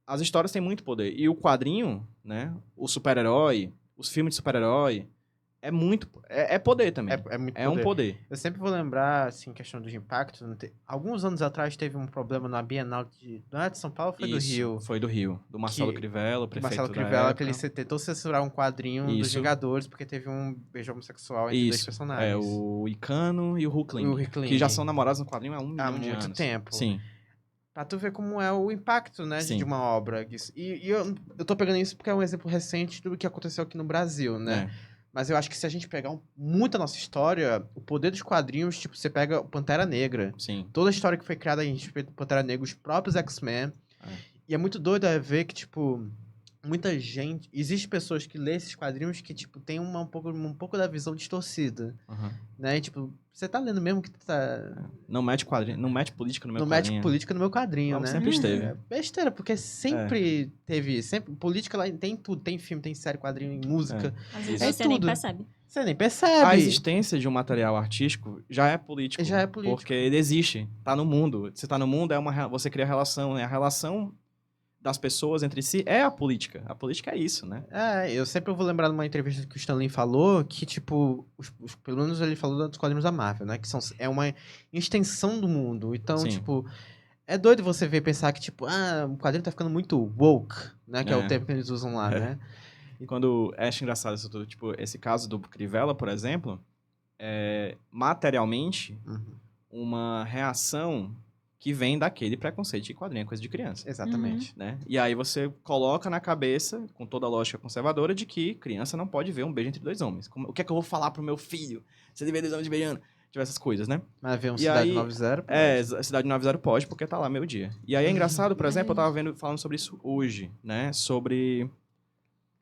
as histórias têm muito poder. E o quadrinho, né? O super-herói, os filmes de super-herói, é muito... É poder também. É muito É um poder. Eu sempre vou lembrar, assim, questão dos impactos. Alguns anos atrás teve um problema na Bienal não é de São Paulo, foi do Isso, Rio. foi do Rio. Do Marcelo Que- Crivella, o Do prefeito Marcelo da Crivella, que época. ele tentou censurar um quadrinho dos Isso. Vingadores, porque teve um beijo homossexual entre dois Isso, personagens. o Icano e o Hulkling, O Hulkling. que já são namorados no quadrinho há Há milhão de muito anos. tempo. Sim, Pra tu ver como é o impacto, né, Sim. de uma obra. E eu tô pegando isso porque é um exemplo recente do que aconteceu aqui no Brasil, né? Mas eu acho que se a gente pegar muito a nossa história, o poder dos quadrinhos, tipo, você pega o Pantera Negra. sim. Toda a história que foi criada em respeito do Pantera Negra, os próprios X-Men. E é muito doido ver que, tipo, muita gente... Existem pessoas que lêem esses quadrinhos que, tipo, tem um pouco da visão distorcida, Uhum. né? E, tipo, você tá lendo mesmo que tá... Não mete quadrinho, não mete política no meu Não quadrinho. mete política no meu quadrinho, Como né? sempre esteve. É besteira, porque sempre teve... Política lá tem tudo. Tem filme, tem série, quadrinho, música. Às vezes É você nem tudo. percebe. Você nem percebe. A existência de um material artístico já é político. Já é político. Porque ele existe, tá no mundo. Se tá no mundo, você cria relação, né? A relação das pessoas entre si é a política. A política é isso, né? Eu sempre vou lembrar de uma entrevista que o Stan Lee falou que, tipo, pelo menos ele falou dos quadrinhos da Marvel, né? Que é uma extensão do mundo. Então, Sim. tipo, é doido você ver pensar que, tipo, o quadrinho tá ficando muito woke, né? Que é o termo que eles usam lá, né? Quando acho engraçado isso tudo, tipo, esse caso do Crivella, por exemplo, materialmente, uma reação que vem daquele preconceito de quadrinho, coisa de criança. Exatamente. Né? E aí você coloca na cabeça, com toda a lógica conservadora, de que criança não pode ver um beijo entre dois homens. O que é que eu vou falar pro meu filho se ele vê dois homens beijando? Tipo, essas coisas, né? Mas ver um E Cidade aí, 90 Cidade 90 pode, porque tá lá meu dia. E aí é engraçado, por exemplo, eu tava falando sobre isso hoje, né? Sobre...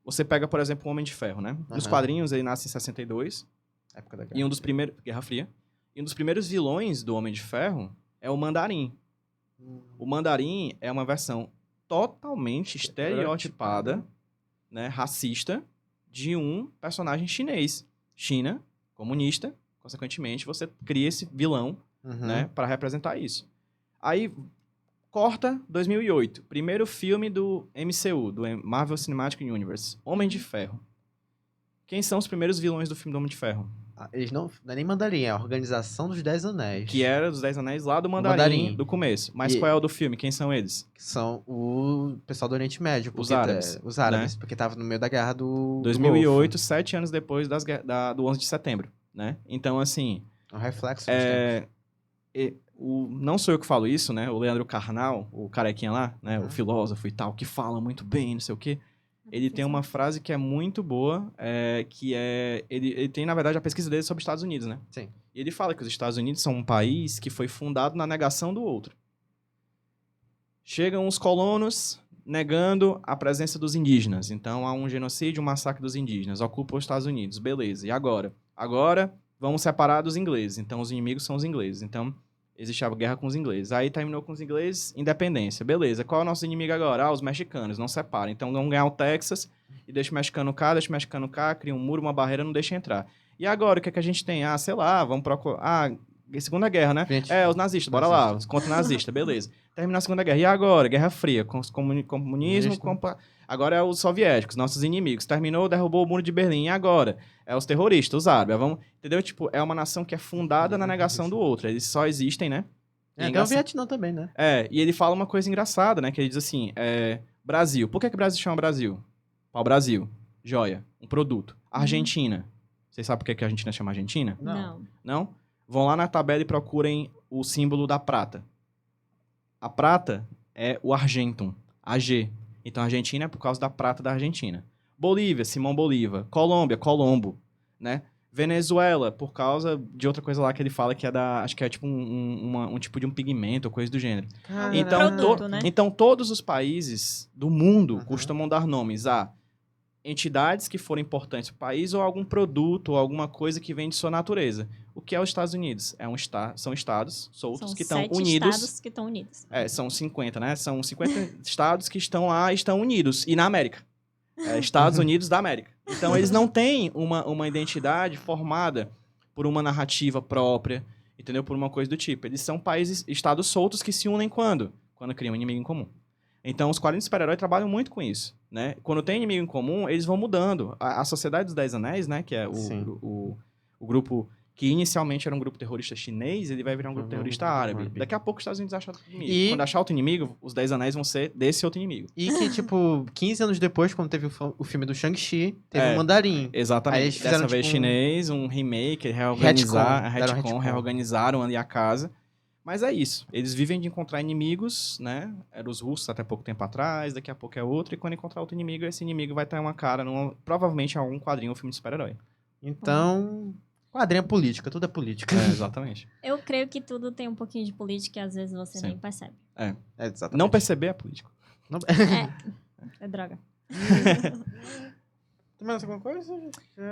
Você pega, por exemplo, o Homem de Ferro, né? Nos quadrinhos, ele nasce em 62. Época da Guerra. E um dos primeiros... Guerra Fria. E um dos primeiros vilões do Homem de Ferro é o Mandarim. O Mandarim é uma versão totalmente estereotipada, né, racista, de um personagem chinês. China, comunista, consequentemente, você cria esse vilão, né, para representar isso. Aí, corta 2008, primeiro filme do MCU, do Marvel Cinematic Universe, Homem de Ferro. Quem são os primeiros vilões do filme do Homem de Ferro? Eles não é nem Mandarim, é a Organização dos 10 Anéis. Que era dos 10 Anéis lá do Mandarim, do começo. Mas qual é o do filme? Quem são eles? Que são o pessoal do Oriente Médio. Os árabes. Os árabes, né? porque tava no meio da guerra do 2008, 7 anos depois do 11 de setembro, né? Então, assim... É um reflexo dos tempos. Não sou eu que falo isso, né? O Leandro Carnal, o carequinha lá, né? O filósofo e tal, que fala muito bem, não sei o quê. Ele tem uma frase que é muito boa, que é... Ele tem, na verdade, a pesquisa dele sobre os Estados Unidos, né? Sim. E ele fala que os Estados Unidos são um país que foi fundado na negação do outro. Chegam os colonos negando a presença dos indígenas. Então, há um genocídio, um massacre dos indígenas. Ocupam os Estados Unidos. Beleza. E agora? Agora, vamos separar dos ingleses. Então, os inimigos são os ingleses. Então, existe a guerra com os ingleses. Aí, terminou com os ingleses, independência. Beleza. Qual é o nosso inimigo agora? Os mexicanos. Não separa. Então, vamos ganhar o Texas e deixa o mexicano cá, cria um muro, uma barreira, não deixa entrar. E agora, o que é que a gente tem? Sei lá, vamos procurar... Segunda Guerra, né? Os nazistas, bora lá, os contra-nazistas, beleza. Terminou a Segunda Guerra. E agora? Guerra Fria, com o comunismo, agora é os soviéticos, nossos inimigos. Terminou, derrubou o muro de Berlim. E agora? É os terroristas, os árabes. Entendeu? Tipo, é uma nação que é fundada na negação do outro. Eles só existem, né? Até o Vietnã também, né? E ele fala uma coisa engraçada, né? Que ele diz assim, Brasil. Por que o Brasil chama Brasil? Pau Brasil. Joia. Um produto. Argentina. Vocês sabem por que a Argentina chama Argentina? Não. Não? Vão lá na tabela e procurem o símbolo da prata. A prata é o argentum, AG. Então, a Argentina é por causa da prata da Argentina. Bolívia, Simão Bolívar. Colômbia, Colombo, né? Venezuela, por causa de outra coisa lá que ele fala que é acho que é tipo um tipo de um pigmento ou coisa do gênero. Então, produto, né? Então, todos os países do mundo costumam dar nomes a entidades que foram importantes para o país ou algum produto ou alguma coisa que vem de sua natureza. O que é os Estados Unidos? São estados soltos São que estão 7 unidos. estados que estão unidos. São 50, né? São 50 estados que estão lá e estão unidos. E na América. Estados Unidos da América. Então, eles não têm uma identidade formada por uma narrativa própria, entendeu? Por uma coisa do tipo. Eles são estados soltos que se unem quando? Quando criam um inimigo em comum. Então, os quadrinhos de super-herói trabalham muito com isso, né? Quando tem inimigo em comum, eles vão mudando. A Sociedade dos Dez Anéis, né? Que é o grupo que inicialmente era um grupo terrorista chinês, ele vai virar um grupo terrorista árabe. Daqui a pouco os Estados Unidos acham outro inimigo. Quando achar outro inimigo, os Dez Anéis vão ser desse outro inimigo. E que, tipo, 15 anos depois, quando teve o filme do Shang-Chi, teve o Mandarim. Exatamente. Aí eles fizeram, dessa vez chinês, um remake, reorganizaram ali a casa. Mas é isso. Eles vivem de encontrar inimigos, né? Eram os russos até pouco tempo atrás, daqui a pouco é outro. E quando encontrar outro inimigo, esse inimigo vai ter uma cara, provavelmente em algum quadrinho ou filme de super-herói. Então, quadrinho é política, tudo é política. Exatamente. Eu creio que tudo tem um pouquinho de política e às vezes você nem percebe. Exatamente. Não perceber é político. É droga. Tem mais alguma coisa?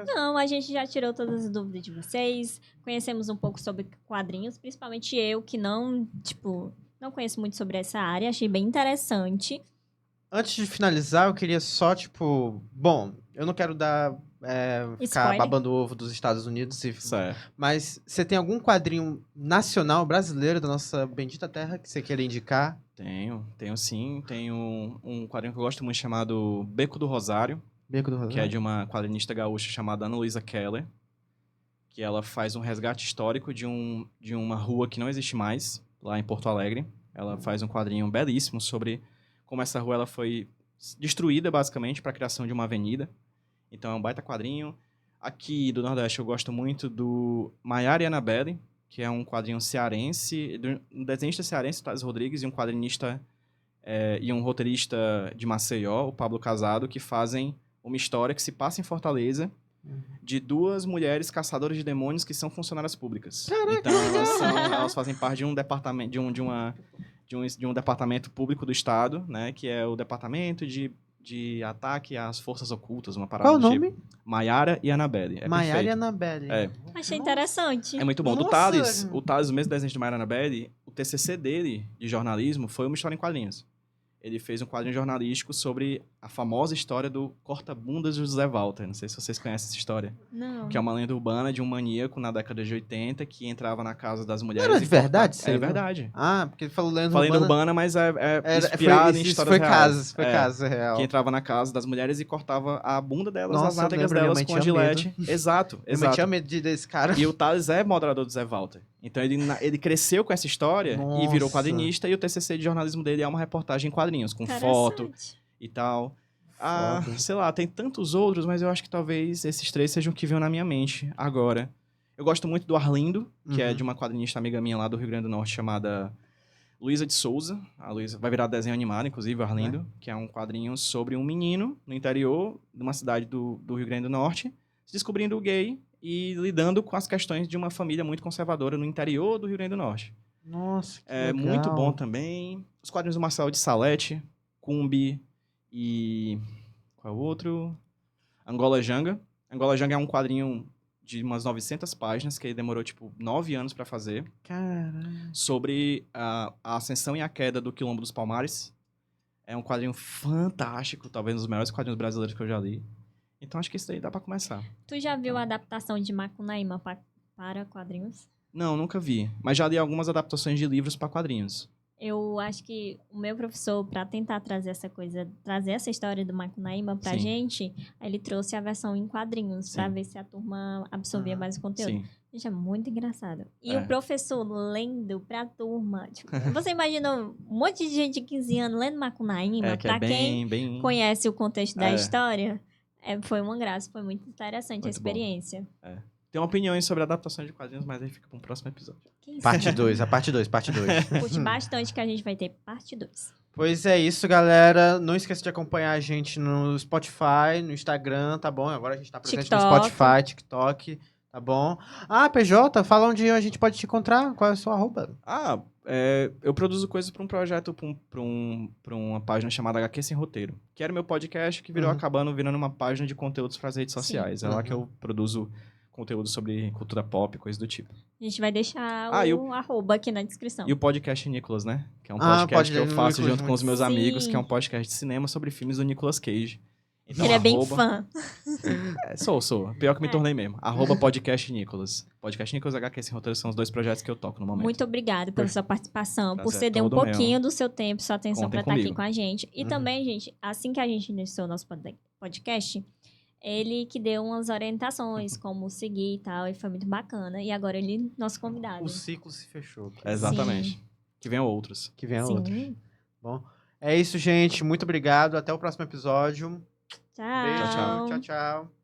Não, a gente já tirou todas as dúvidas de vocês. Conhecemos um pouco sobre quadrinhos, principalmente eu, que não conheço muito sobre essa área. Achei bem interessante. Antes de finalizar, eu queria só, bom, eu não quero ficar Spoiler. babando o ovo dos Estados Unidos, Certo. mas você tem algum quadrinho nacional brasileiro da nossa bendita terra que você queira indicar? Tenho sim. Tenho um quadrinho que eu gosto muito chamado Beco do Rosário. Beco do Rosário. Que é de uma quadrinista gaúcha chamada Ana Luísa Keller, que ela faz um resgate histórico de uma rua que não existe mais, lá em Porto Alegre. Ela faz um quadrinho belíssimo sobre como essa rua ela foi destruída, basicamente, para a criação de uma avenida. Então, é um baita quadrinho. Aqui do Nordeste, eu gosto muito do Maiara e Annabelle, que é um quadrinho cearense, um desenhista cearense, Thales Rodrigues, e um quadrinista e um roteirista de Maceió, o Pablo Casado, que fazem uma história que se passa em Fortaleza de duas mulheres caçadoras de demônios que são funcionárias públicas. Caraca. Então elas fazem parte de um departamento de um departamento público do estado, né, que é o departamento de ataque às forças ocultas, uma parada Qual o do nome? tipo. Maiara e Annabelle. Maiara e perfeito. Annabelle. Achei interessante. É muito bom. Nossa! O Thales, o mesmo desenho de Maiara e Annabelle, o TCC dele de jornalismo foi uma história em quadrinhos. Ele fez um quadrinho jornalístico sobre a famosa história do corta-bundas de José Walter. Não sei se vocês conhecem essa história. Não. Que é uma lenda urbana de um maníaco na década de 80 que entrava na casa das mulheres. Não era de verdade? É verdade. Ah, porque ele falou lenda Falei urbana. urbana, mas é inspirado em histórias reais. Foi caso real. Que entrava na casa das mulheres e cortava a bunda delas, Nossa, as nádegas minha delas mãe com a tinha gilete. Exato, Eu tinha medo desse cara. E o Thales é moderador do Zé Walter. Então ele cresceu com essa história e virou Nossa. quadrinista. E o TCC de jornalismo dele é uma reportagem em quadrinhos, com foto e tal. Foda. Sei lá, tem tantos outros, mas eu acho que talvez esses três sejam o que veio na minha mente agora. Eu gosto muito do Arlindo, que é de uma quadrinista amiga minha lá do Rio Grande do Norte, chamada Luísa de Souza. A Luísa vai virar desenho animado, inclusive, o Arlindo, que é um quadrinho sobre um menino no interior de uma cidade do Rio Grande do Norte, se descobrindo gay e lidando com as questões de uma família muito conservadora no interior do Rio Grande do Norte. Nossa, que É legal. muito bom também. Os quadrinhos do Marcelo de Salete, Cumbi e... qual é o outro? Angola Janga. Angola Janga é um quadrinho de umas 900 páginas, que ele demorou, 9 anos pra fazer. Caralho. Sobre a ascensão e a queda do Quilombo dos Palmares. É um quadrinho fantástico, talvez um dos melhores quadrinhos brasileiros que eu já li. Então acho que isso daí dá pra começar. Tu já viu a adaptação de Macunaíma para quadrinhos? Não, nunca vi. Mas já li algumas adaptações de livros pra quadrinhos. Eu acho que o meu professor, para tentar trazer essa história do Macunaíma pra Sim. gente, ele trouxe a versão em quadrinhos, pra ver se a turma absorvia mais o conteúdo. Sim. Gente, é muito engraçado. E o professor lendo pra turma. Você imagina um monte de gente de 15 anos lendo Macunaíma, Que pra é quem bem... conhece o contexto da história. Foi uma graça, foi muito interessante a Muito bom. experiência. Tem opiniões sobre adaptações de quadrinhos, mas aí fica para um próximo episódio. Parte 2, a parte 2. Curte bastante que a gente vai ter parte 2. Pois é isso, galera. Não esqueça de acompanhar a gente no Spotify, no Instagram, tá bom? Agora a gente tá presente TikTok. no Spotify, TikTok. Tá bom. Ah, PJ, fala onde a gente pode te encontrar. Qual é a sua arroba? Eu produzo coisas para um projeto, para uma página chamada HQ Sem Roteiro, que era meu podcast, que virou acabando virando uma página de conteúdos para as redes sociais. É lá que eu produzo conteúdo sobre cultura pop, coisa do tipo. A gente vai deixar Ah, e o arroba aqui na descrição. E o podcast Nicolas, né? Que é um podcast que eu faço Nicolas, junto com os meus Sim. amigos, que é um podcast de cinema sobre filmes do Nicolas Cage. Então, Ele é bem fã. Sou. Pior que me tornei mesmo. Podcast Nicolas. Podcast Nicolas HQ Sem Roteiro são os 2 projetos que eu toco no momento. Muito obrigada pela sua participação, por Prazer ceder um todo pouquinho meu. do seu tempo, sua atenção Contem para estar aqui comigo. com a gente. E também, gente, assim que a gente iniciou o nosso podcast, ele que deu umas orientações, como seguir e tal, e foi muito bacana. E agora ele, nosso convidado. O ciclo se fechou. Exatamente. Sim. Que venham outros. Que venha Sim. outro. Bom, é isso, gente. Muito obrigado. Até o próximo episódio. Tchau. Beijo. Tchau, Tchau, tchau.